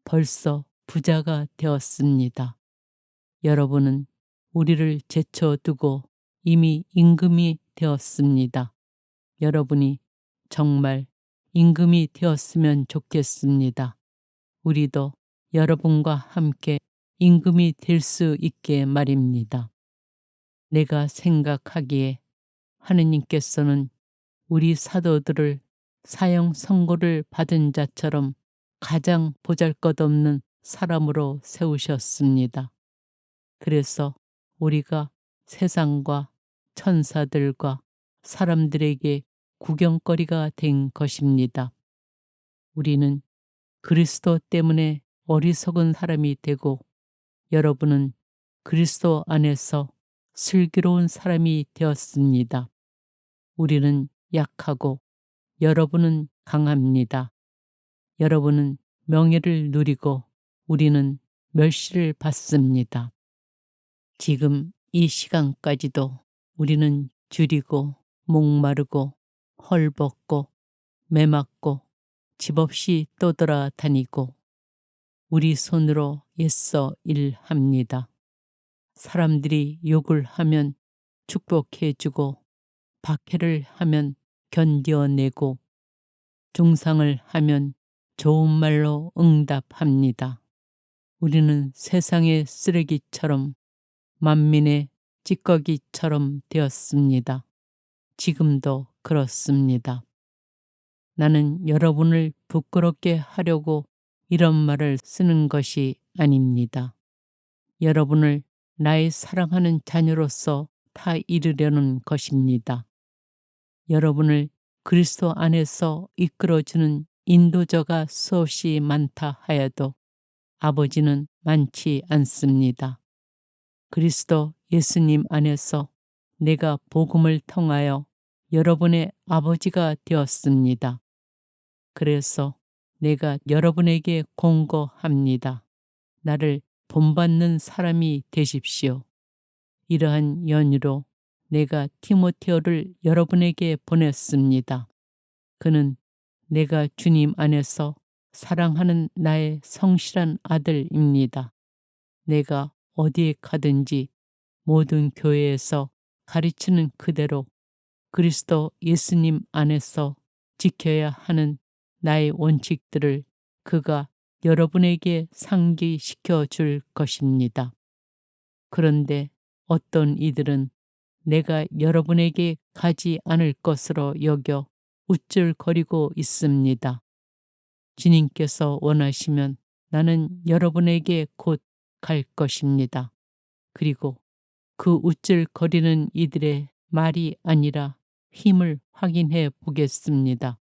벌써 부자가 되었습니다. 여러분은 우리를 제쳐두고 이미 임금이 되었습니다. 여러분이 정말 임금이 되었으면 좋겠습니다. 우리도 여러분과 함께 임금이 될 수 있게 말입니다. 내가 생각하기에 하느님께서는 우리 사도들을 사형 선고를 받은 자처럼 가장 보잘것없는 사람으로 세우셨습니다. 그래서 우리가 세상과 천사들과 사람들에게 구경거리가 된 것입니다. 우리는 그리스도 때문에 어리석은 사람이 되고 여러분은 그리스도 안에서 슬기로운 사람이 되었습니다. 우리는 약하고 여러분은 강합니다. 여러분은 명예를 누리고 우리는 멸시를 받습니다. 지금 이 시간까지도 우리는 줄이고 목마르고 헐벗고 매맞고 집 없이 떠돌아다니고 우리 손으로 애써 일합니다. 사람들이 욕을 하면 축복해주고 박해를 하면 견뎌내고 중상을 하면 좋은 말로 응답합니다. 우리는 세상의 쓰레기처럼 만민의 찌꺼기처럼 되었습니다. 지금도 그렇습니다. 나는 여러분을 부끄럽게 하려고 이런 말을 쓰는 것이 아닙니다. 여러분을 나의 사랑하는 자녀로서 다 이루려는 것입니다. 여러분을 그리스도 안에서 이끌어주는 인도자가 수없이 많다 하여도 아버지는 많지 않습니다. 그리스도 예수님 안에서 내가 복음을 통하여 여러분의 아버지가 되었습니다. 그래서 내가 여러분에게 공고합니다. 나를 본받는 사람이 되십시오. 이러한 연유로 내가 디모데오를 여러분에게 보냈습니다. 그는 내가 주님 안에서 사랑하는 나의 성실한 아들입니다. 내가 어디에 가든지 모든 교회에서 가르치는 그대로 그리스도 예수님 안에서 지켜야 하는 나의 원칙들을 그가 여러분에게 상기시켜 줄 것입니다. 그런데 어떤 이들은 내가 여러분에게 가지 않을 것으로 여겨 우쭐거리고 있습니다. 주님께서 원하시면 나는 여러분에게 곧 갈 것입니다. 그리고 그 우쭐거리는 이들의 말이 아니라 힘을 확인해 보겠습니다.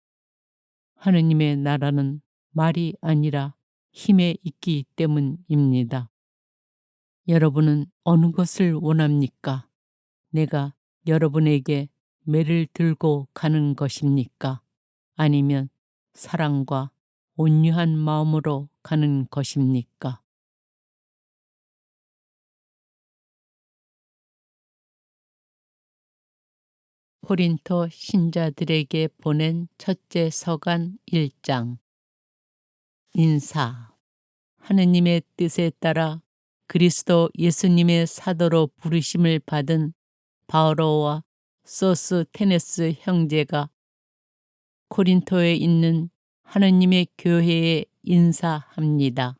하느님의 나라는 말이 아니라 힘에 있기 때문입니다. 여러분은 어느 것을 원합니까? 내가 여러분에게 매를 들고 가는 것입니까? 아니면 사랑과 온유한 마음으로 가는 것입니까? 고린토 신자들에게 보낸 첫째 서간 1장. 인사. 하느님의 뜻에 따라 그리스도 예수님의 사도로 부르심을 받은 바오로와 소스테네스 형제가 고린토에 있는 하느님의 교회에 인사합니다.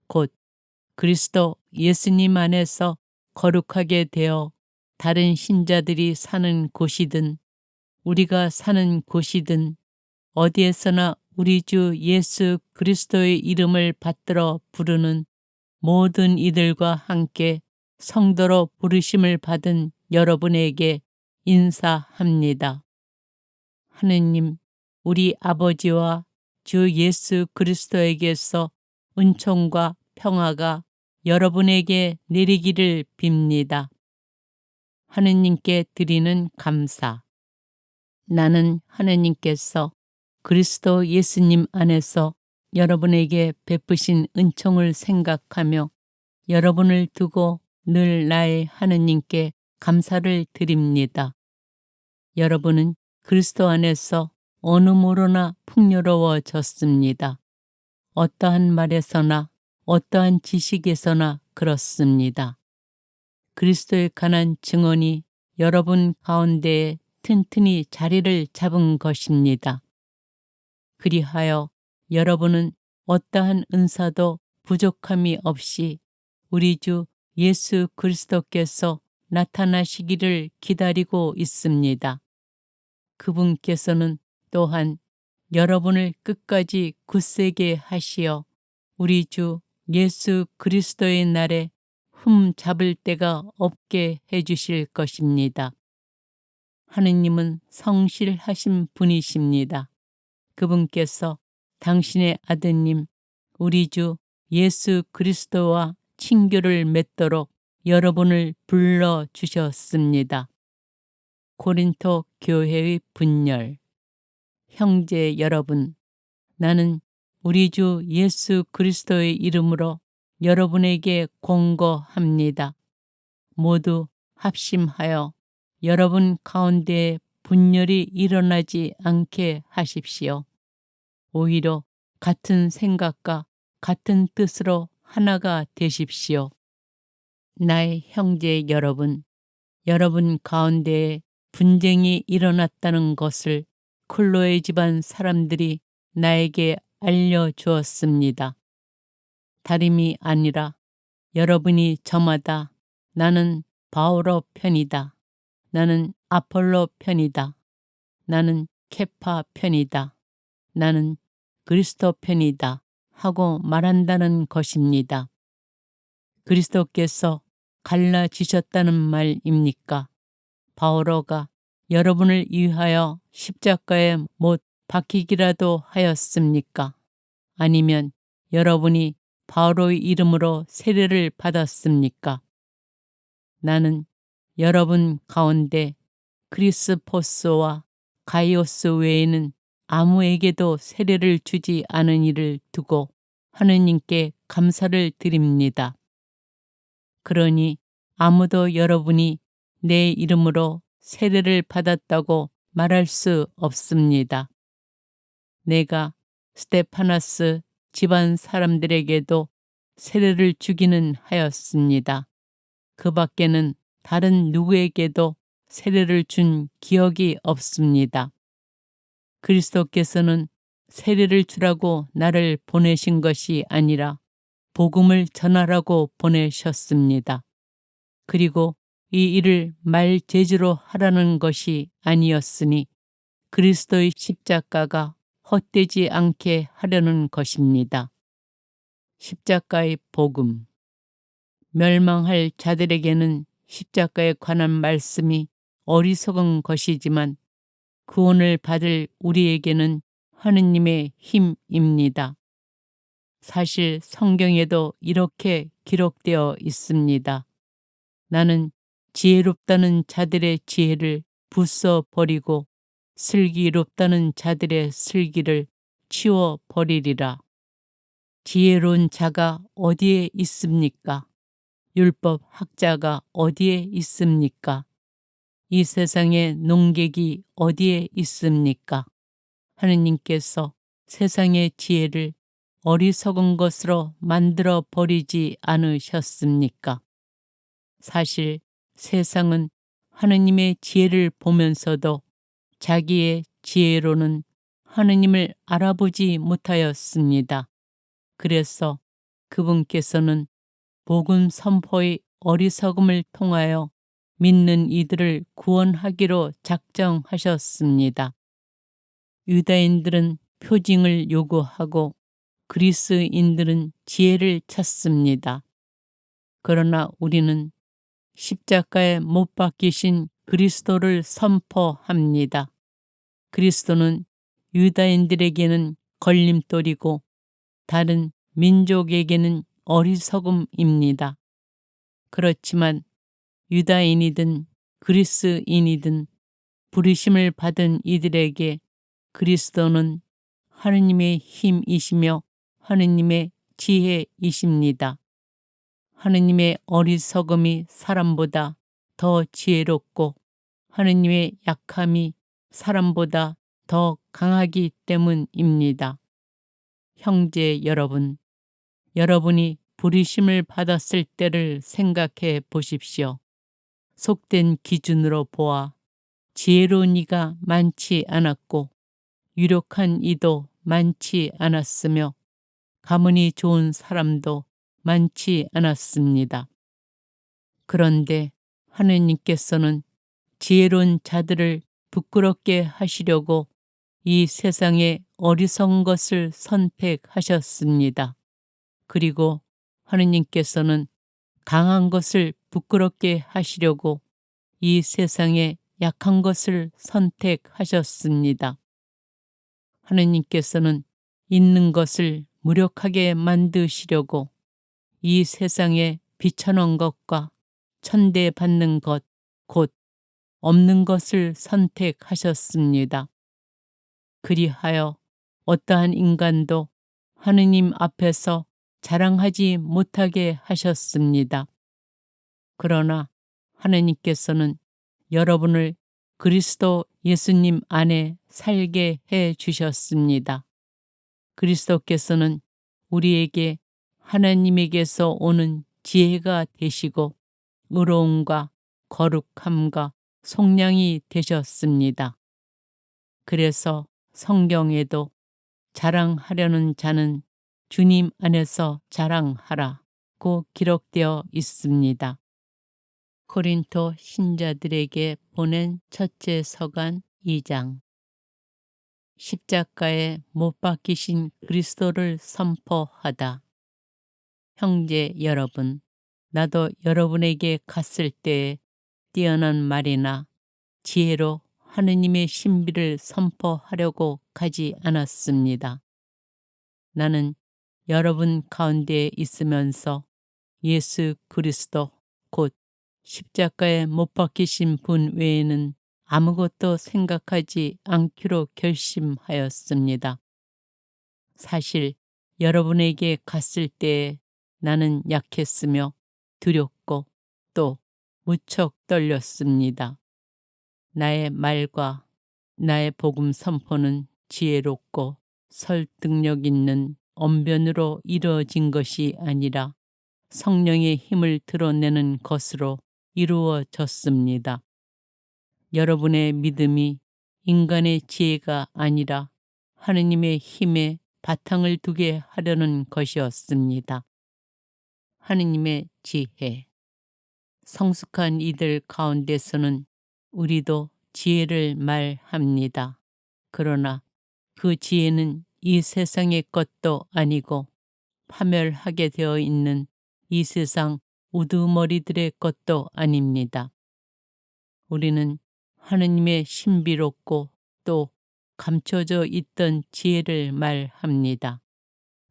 곧 그리스도 예수님 안에서 거룩하게 되어 다른 신자들이 사는 곳이든 우리가 사는 곳이든 어디에서나 우리 주 예수 그리스도의 이름을 받들어 부르는 모든 이들과 함께 성도로 부르심을 받은 여러분에게 인사합니다. 하느님, 우리 아버지와 주 예수 그리스도에게서 은총과 평화가 여러분에게 내리기를 빕니다. 하느님께 드리는 감사. 나는 하느님께서 그리스도 예수님 안에서 여러분에게 베푸신 은총을 생각하며 여러분을 두고 늘 나의 하느님께 감사를 드립니다. 여러분은 그리스도 안에서 어느 모로나 풍요로워졌습니다. 어떠한 말에서나 어떠한 지식에서나 그렇습니다. 그리스도에 관한 증언이 여러분 가운데에 튼튼히 자리를 잡은 것입니다. 그리하여 여러분은 어떠한 은사도 부족함이 없이 우리 주 예수 그리스도께서 나타나시기를 기다리고 있습니다. 그분께서는 또한 여러분을 끝까지 굳세게 하시어 우리 주 예수 그리스도의 날에 흠 잡을 데가 없게 해주실 것입니다. 하느님은 성실하신 분이십니다. 그분께서 당신의 아드님 우리 주 예수 그리스도와 친교를 맺도록 여러분을 불러주셨습니다. 고린토 교회의 분열. 형제 여러분, 나는 우리 주 예수 그리스도의 이름으로 여러분에게 권고합니다. 모두 합심하여 여러분 가운데 분열이 일어나지 않게 하십시오. 오히려 같은 생각과 같은 뜻으로 하나가 되십시오. 나의 형제 여러분, 여러분 가운데에 분쟁이 일어났다는 것을 클로에 집안 사람들이 나에게 알려주었습니다. 다름이 아니라 여러분이 저마다 나는 바오로 편이다. 나는 아폴로 편이다. 나는 케파 편이다. 나는 그리스도 편이다. 하고 말한다는 것입니다. 그리스도께서 갈라지셨다는 말입니까? 바오로가 여러분을 위하여 십자가에 못 박히기라도 하였습니까? 아니면 여러분이 바오로의 이름으로 세례를 받았습니까? 나는 여러분 가운데 크리스포스와 가이오스 외에는 아무에게도 세례를 주지 않은 이를 두고 하느님께 감사를 드립니다. 그러니 아무도 여러분이 내 이름으로 세례를 받았다고 말할 수 없습니다. 내가 스테파나스 집안 사람들에게도 세례를 주기는 하였습니다. 그 밖에는 다른 누구에게도 세례를 준 기억이 없습니다. 그리스도께서는 세례를 주라고 나를 보내신 것이 아니라 복음을 전하라고 보내셨습니다. 그리고 이 일을 말재주로 하라는 것이 아니었으니 그리스도의 십자가가 헛되지 않게 하려는 것입니다. 십자가의 복음. 멸망할 자들에게는 십자가에 관한 말씀이 어리석은 것이지만 구원을 받을 우리에게는 하느님의 힘입니다. 사실 성경에도 이렇게 기록되어 있습니다. 나는 지혜롭다는 자들의 지혜를 부숴 버리고 슬기롭다는 자들의 슬기를 치워 버리리라. 지혜로운 자가 어디에 있습니까? 율법 학자가 어디에 있습니까? 이 세상의 농객이 어디에 있습니까? 하느님께서 세상의 지혜를 어리석은 것으로 만들어 버리지 않으셨습니까? 사실 세상은 하느님의 지혜를 보면서도 자기의 지혜로는 하느님을 알아보지 못하였습니다. 그래서 그분께서는 복음 선포의 어리석음을 통하여 믿는 이들을 구원하기로 작정하셨습니다. 유다인들은 표징을 요구하고 그리스인들은 지혜를 찾습니다. 그러나 우리는 십자가에 못 박히신 그리스도를 선포합니다. 그리스도는 유다인들에게는 걸림돌이고 다른 민족에게는 어리석음입니다. 그렇지만 유다인이든 그리스인이든 부르심을 받은 이들에게 그리스도는 하느님의 힘이시며 하느님의 지혜이십니다. 하느님의 어리석음이 사람보다 더 지혜롭고 하느님의 약함이 사람보다 더 강하기 때문입니다. 형제 여러분, 여러분이 부르심을 받았을 때를 생각해 보십시오. 속된 기준으로 보아 지혜로운 이가 많지 않았고 유력한 이도 많지 않았으며 가문이 좋은 사람도 많지 않았습니다. 그런데 하느님께서는 지혜로운 자들을 부끄럽게 하시려고 이 세상에 어리석은 것을 선택하셨습니다. 그리고 하느님께서는 강한 것을 부끄럽게 하시려고 이 세상에 약한 것을 선택하셨습니다. 하느님께서는 있는 것을 무력하게 만드시려고 이 세상에 비천한 것과 천대받는 것, 곧 없는 것을 선택하셨습니다. 그리하여 어떠한 인간도 하느님 앞에서 자랑하지 못하게 하셨습니다. 그러나 하느님께서는 여러분을 그리스도 예수님 안에 살게 해 주셨습니다. 그리스도께서는 우리에게 하나님에게서 오는 지혜가 되시고 의로움과 거룩함과 속량이 되셨습니다. 그래서 성경에도 자랑하려는 자는 주님 안에서 자랑하라고 기록되어 있습니다. 고린토 신자들에게 보낸 첫째 서간 2장. 십자가에 못 박히신 그리스도를 선포하다. 형제 여러분, 나도 여러분에게 갔을 때에 뛰어난 말이나 지혜로 하느님의 신비를 선포하려고 가지 않았습니다. 나는 여러분 가운데 있으면서 예수 그리스도 곧 십자가에 못 박히신 분 외에는 아무것도 생각하지 않기로 결심하였습니다. 사실 여러분에게 갔을 때에 나는 약했으며 두렵고 또 무척 떨렸습니다. 나의 말과 나의 복음 선포는 지혜롭고 설득력 있는 언변으로 이루어진 것이 아니라 성령의 힘을 드러내는 것으로 이루어졌습니다. 여러분의 믿음이 인간의 지혜가 아니라 하느님의 힘에 바탕을 두게 하려는 것이었습니다. 하느님의 지혜. 성숙한 이들 가운데서는 우리도 지혜를 말합니다. 그러나 그 지혜는 이 세상의 것도 아니고 파멸하게 되어 있는 이 세상 우두머리들의 것도 아닙니다. 우리는 하느님의 신비롭고 또 감춰져 있던 지혜를 말합니다.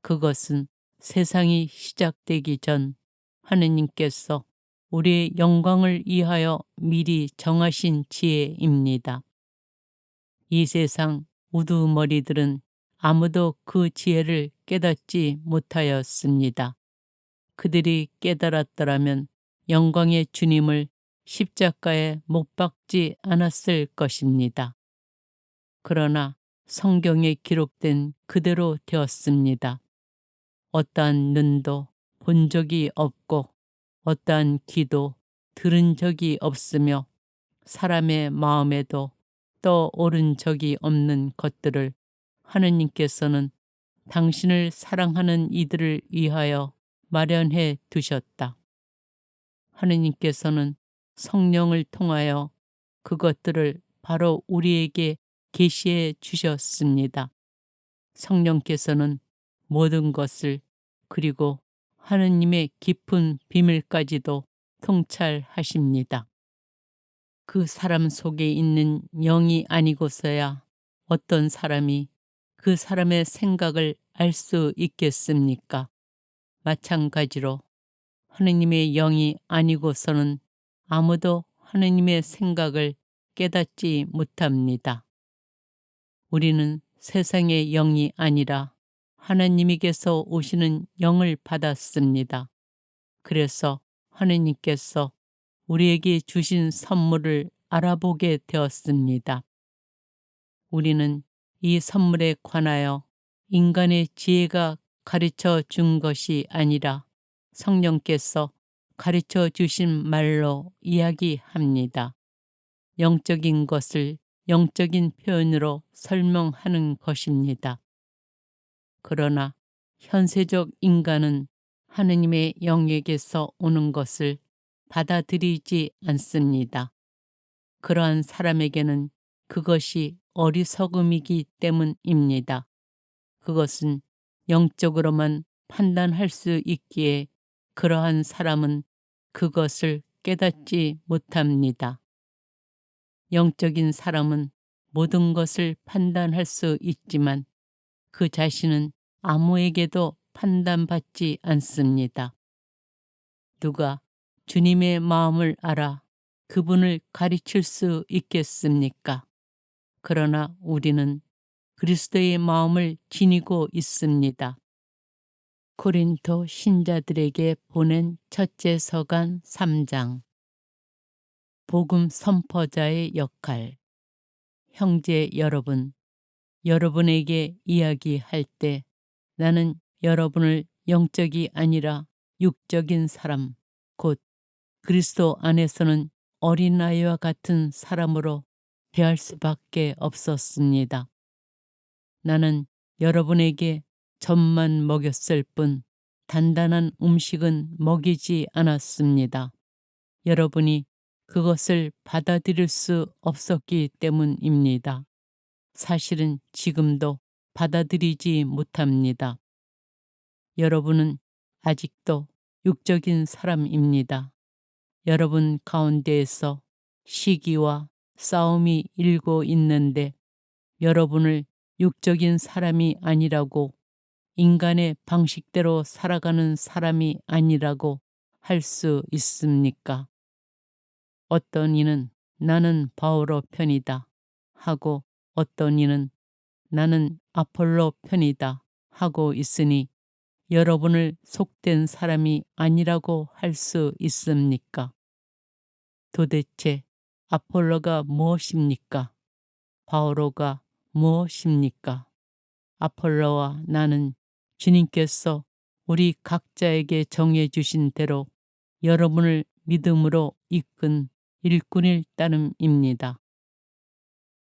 그것은 세상이 시작되기 전 하느님께서 우리의 영광을 위하여 미리 정하신 지혜입니다. 이 세상 우두머리들은 아무도 그 지혜를 깨닫지 못하였습니다. 그들이 깨달았더라면 영광의 주님을 십자가에 못 박지 않았을 것입니다. 그러나 성경에 기록된 그대로 되었습니다. 어떠한 눈도 본 적이 없고 어떠한 귀도 들은 적이 없으며 사람의 마음에도 떠오른 적이 없는 것들을 하느님께서는 당신을 사랑하는 이들을 위하여 마련해 두셨다. 하느님께서는 성령을 통하여 그것들을 바로 우리에게 계시해 주셨습니다. 성령께서는 모든 것을 그리고 하느님의 깊은 비밀까지도 통찰하십니다. 그 사람 속에 있는 영이 아니고서야 어떤 사람이 그 사람의 생각을 알 수 있겠습니까? 마찬가지로 하느님의 영이 아니고서는 아무도 하느님의 생각을 깨닫지 못합니다. 우리는 세상의 영이 아니라 하나님에게서 오시는 영을 받았습니다. 그래서 하느님께서 우리에게 주신 선물을 알아보게 되었습니다. 우리는 이 선물에 관하여 인간의 지혜가 가르쳐 준 것이 아니라 성령께서 가르쳐 주신 말로 이야기합니다. 영적인 것을 영적인 표현으로 설명하는 것입니다. 그러나 현세적 인간은 하느님의 영에게서 오는 것을 받아들이지 않습니다. 그러한 사람에게는 그것이 어리석음이기 때문입니다. 그것은 영적으로만 판단할 수 있기에 그러한 사람은 그것을 깨닫지 못합니다. 영적인 사람은 모든 것을 판단할 수 있지만 그 자신은 아무에게도 판단받지 않습니다. 누가 주님의 마음을 알아 그분을 가르칠 수 있겠습니까? 그러나 우리는 그리스도의 마음을 지니고 있습니다. 고린도 신자들에게 보낸 첫째 서간 3장. 복음 선포자의 역할. 형제 여러분, 여러분에게 이야기할 때 나는 여러분을 영적이 아니라 육적인 사람, 곧 그리스도 안에서는 어린아이와 같은 사람으로 대할 수밖에 없었습니다. 나는 여러분에게 젖만 먹였을 뿐 단단한 음식은 먹이지 않았습니다. 여러분이 그것을 받아들일 수 없었기 때문입니다. 사실은 지금도 받아들이지 못합니다. 여러분은 아직도 육적인 사람입니다. 여러분 가운데에서 시기와 싸움이 일고 있는데 여러분을 육적인 사람이 아니라고, 인간의 방식대로 살아가는 사람이 아니라고 할 수 있습니까? 어떤 이는 나는 바오로 편이다 하고 어떤 이는 나는 아폴로 편이다 하고 있으니 여러분을 속된 사람이 아니라고 할 수 있습니까? 도대체 아폴로가 무엇입니까? 바오로가 무엇입니까? 아폴로와 나는 주님께서 우리 각자에게 정해주신 대로 여러분을 믿음으로 이끈 일꾼일 따름입니다.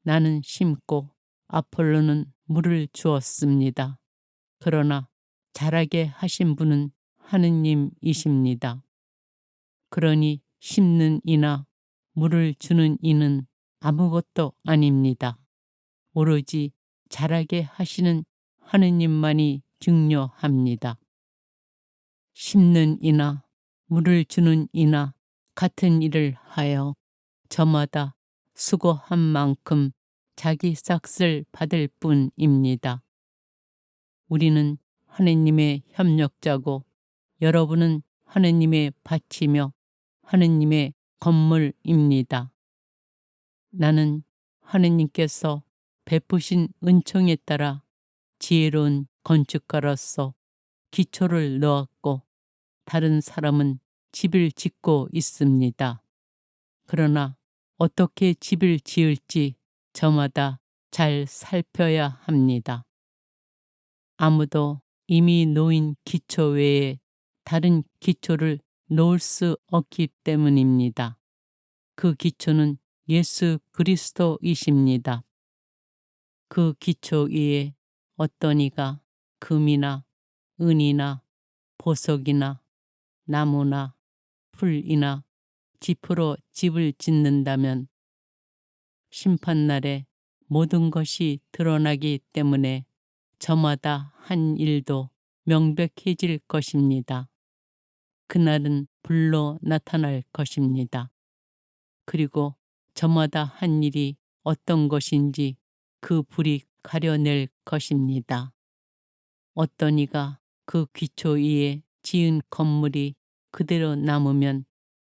나는 심고 아폴로는 물을 주었습니다. 그러나 자라게 하신 분은 하느님이십니다. 그러니 심는 이나 물을 주는 이는 아무것도 아닙니다. 오로지 자라게 하시는 하느님만이 중요합니다. 심는 이나 물을 주는 이나 같은 일을 하여 저마다 수고한 만큼 자기 삭을 받을 뿐입니다. 우리는 하느님의 협력자고 여러분은 하느님의 밭이며 하느님의 건물입니다. 나는 하느님께서 베푸신 은총에 따라 지혜로운 건축가로서 기초를 놓았고 다른 사람은 집을 짓고 있습니다. 그러나 어떻게 집을 지을지 저마다 잘 살펴야 합니다. 아무도 이미 놓인 기초 외에 다른 기초를 놓을 수 없기 때문입니다. 그 기초는 예수 그리스도이십니다. 그 기초 위에 어떤 이가 금이나 은이나 보석이나 나무나 풀이나 짚으로 집을 짓는다면 심판날에 모든 것이 드러나기 때문에 저마다 한 일도 명백해질 것입니다. 그날은 불로 나타날 것입니다. 그리고 저마다 한 일이 어떤 것인지 그 불이 가려낼 것입니다. 어떤 이가 그 기초 위에 지은 건물이 그대로 남으면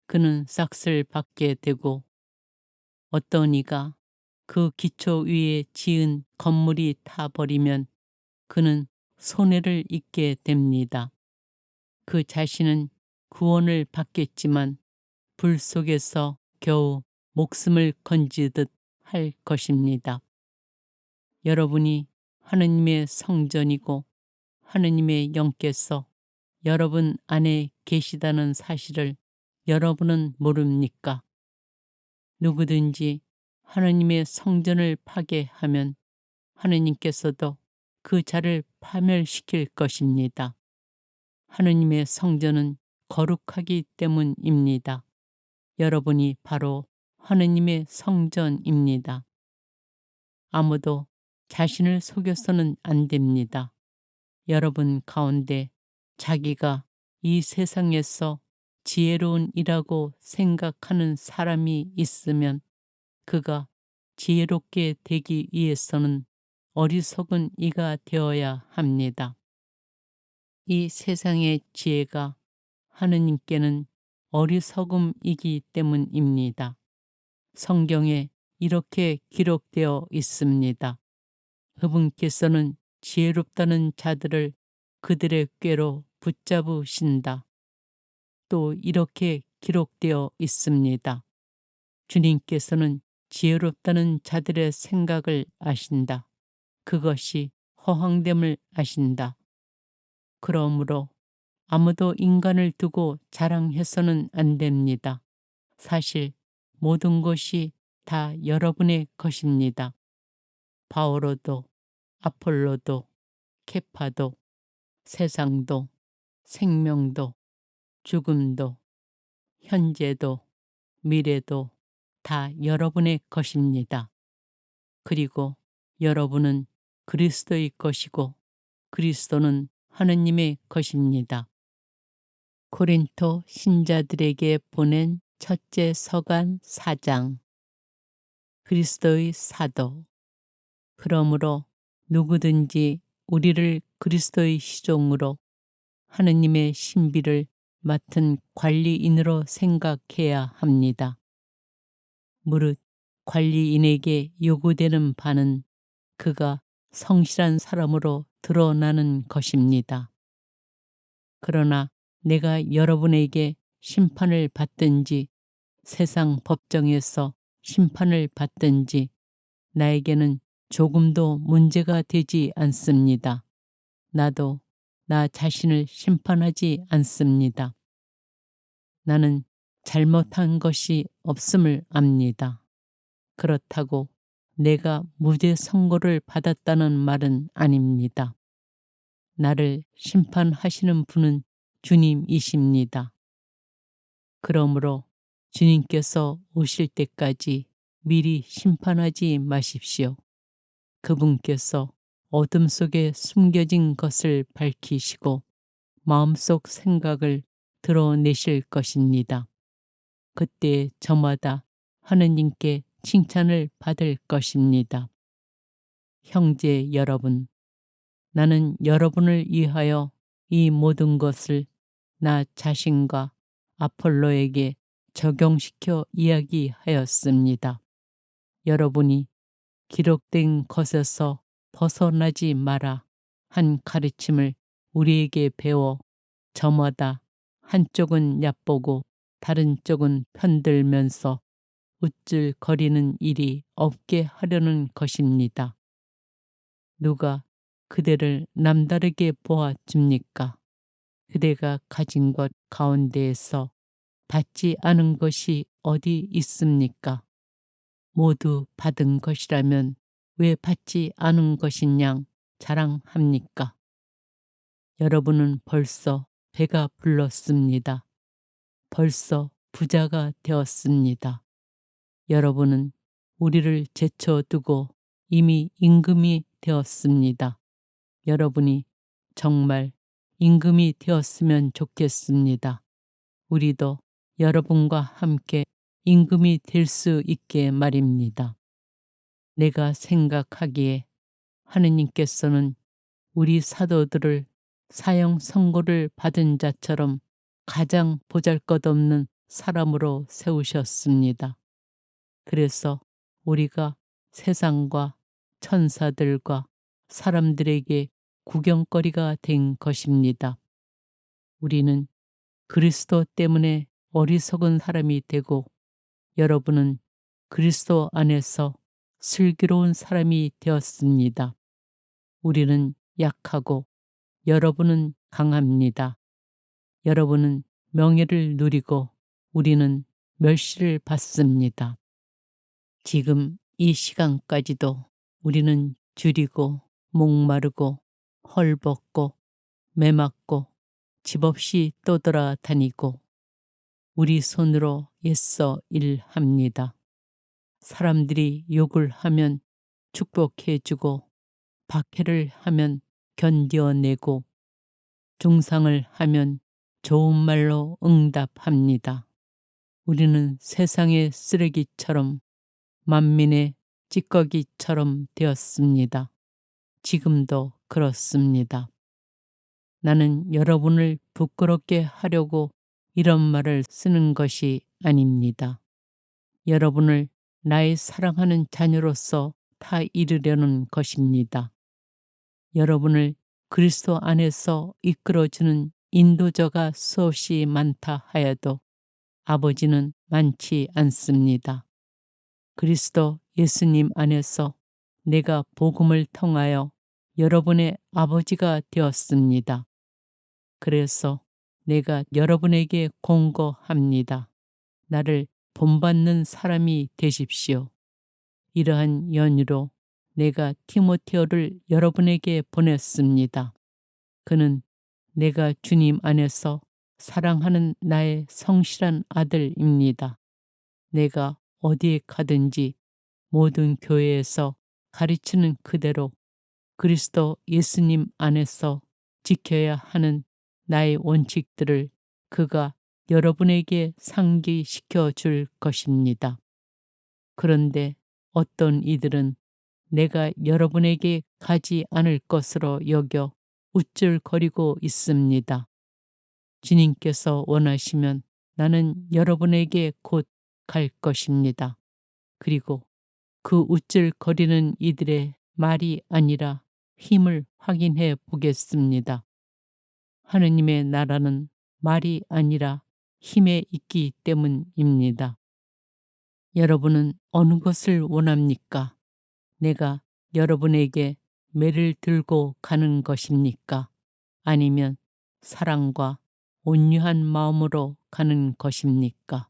그는 삭을 받게 되고 어떤 이가 그 기초 위에 지은 건물이 타버리면 그는 손해를 입게 됩니다. 그 자신은 구원을 받겠지만 불 속에서 겨우 목숨을 건지듯 할 것입니다. 여러분이 하느님의 성전이고 하느님의 영께서 여러분 안에 계시다는 사실을 여러분은 모릅니까? 누구든지 하느님의 성전을 파괴하면 하느님께서도 그 자를 파멸시킬 것입니다. 하느님의 성전은 거룩하기 때문입니다. 여러분이 바로 하느님의 성전입니다. 아무도 자신을 속여서는 안 됩니다. 여러분 가운데 자기가 이 세상에서 지혜로운 이라고 생각하는 사람이 있으면 그가 지혜롭게 되기 위해서는 어리석은 이가 되어야 합니다. 이 세상의 지혜가 하느님께는 어리석음이기 때문입니다. 성경에 이렇게 기록되어 있습니다. 그분께서는 지혜롭다는 자들을 그들의 꾀로 붙잡으신다. 또 이렇게 기록되어 있습니다. 주님께서는 지혜롭다는 자들의 생각을 아신다. 그것이 허황됨을 아신다. 그러므로 아무도 인간을 두고 자랑해서는 안 됩니다. 사실 모든 것이 다 여러분의 것입니다. 바오로도, 아폴로도, 케파도, 세상도, 생명도, 죽음도, 현재도, 미래도 다 여러분의 것입니다. 그리고 여러분은 그리스도의 것이고 그리스도는 하느님의 것입니다. 고린토 신자들에게 보낸 첫째 서간 4장. 그리스도의 사도. 그러므로 누구든지 우리를 그리스도의 시종으로 하느님의 신비를 맡은 관리인으로 생각해야 합니다. 무릇 관리인에게 요구되는 바는 그가 성실한 사람으로 드러나는 것입니다. 그러나 내가 여러분에게 심판을 받든지 세상 법정에서 심판을 받든지 나에게는 조금도 문제가 되지 않습니다. 나도 나 자신을 심판하지 않습니다. 나는 잘못한 것이 없음을 압니다. 그렇다고 내가 무죄 선고를 받았다는 말은 아닙니다. 나를 심판하시는 분은 주님이십니다. 그러므로 주님께서 오실 때까지 미리 심판하지 마십시오. 그분께서 어둠 속에 숨겨진 것을 밝히시고 마음속 생각을 드러내실 것입니다. 그때 저마다 하느님께 칭찬을 받을 것입니다. 형제 여러분, 나는 여러분을 위하여 이 모든 것을 나 자신과 아폴로에게 적용시켜 이야기하였습니다. 여러분이 기록된 것에서 벗어나지 마라 한 가르침을 우리에게 배워 저마다 한쪽은 얕보고 다른 쪽은 편들면서 우쭐거리는 일이 없게 하려는 것입니다. 누가 그대를 남다르게 보아줍니까? 그대가 가진 것 가운데에서 받지 않은 것이 어디 있습니까? 모두 받은 것이라면 왜 받지 않은 것인 양 자랑합니까? 여러분은 벌써 배가 불렀습니다. 벌써 부자가 되었습니다. 여러분은 우리를 제쳐두고 이미 임금이 되었습니다. 여러분이 정말 임금이 되었으면 좋겠습니다. 우리도 여러분과 함께 임금이 될 수 있게 말입니다. 내가 생각하기에 하느님께서는 우리 사도들을 사형 선고를 받은 자처럼 가장 보잘것없는 사람으로 세우셨습니다. 그래서 우리가 세상과 천사들과 사람들에게 구경거리가 된 것입니다. 우리는 그리스도 때문에 어리석은 사람이 되고 여러분은 그리스도 안에서 슬기로운 사람이 되었습니다. 우리는 약하고 여러분은 강합니다. 여러분은 명예를 누리고 우리는 멸시를 받습니다. 지금 이 시간까지도 우리는 줄이고 목마르고 헐벗고 매맞고 집 없이 떠돌아다니고 우리 손으로 애써 일합니다. 사람들이 욕을 하면 축복해주고 박해를 하면 견뎌내고 중상을 하면 좋은 말로 응답합니다. 우리는 세상의 쓰레기처럼 만민의 찌꺼기처럼 되었습니다. 지금도 그렇습니다. 나는 여러분을 부끄럽게 하려고 이런 말을 쓰는 것이 아닙니다. 여러분을 나의 사랑하는 자녀로서 다 이루려는 것입니다. 여러분을 그리스도 안에서 이끌어주는 인도자가 수없이 많다 하여도 아버지는 많지 않습니다. 그리스도 예수님 안에서 내가 복음을 통하여 여러분의 아버지가 되었습니다. 그래서 내가 여러분에게 공고합니다. 나를 본받는 사람이 되십시오. 이러한 연유로 내가 디모데오를 여러분에게 보냈습니다. 그는 내가 주님 안에서 사랑하는 나의 성실한 아들입니다. 내가 어디에 가든지 모든 교회에서 가르치는 그대로 그리스도 예수님 안에서 지켜야 하는 나의 원칙들을 그가 여러분에게 상기시켜 줄 것입니다. 그런데 어떤 이들은 내가 여러분에게 가지 않을 것으로 여겨 우쭐거리고 있습니다. 주님께서 원하시면 나는 여러분에게 곧 갈 것입니다. 그리고 그 우쭐거리는 이들의 말이 아니라 힘을 확인해 보겠습니다. 하느님의 나라는 말이 아니라 힘에 있기 때문입니다. 여러분은 어느 것을 원합니까? 내가 여러분에게 매를 들고 가는 것입니까? 아니면 사랑과 온유한 마음으로 가는 것입니까?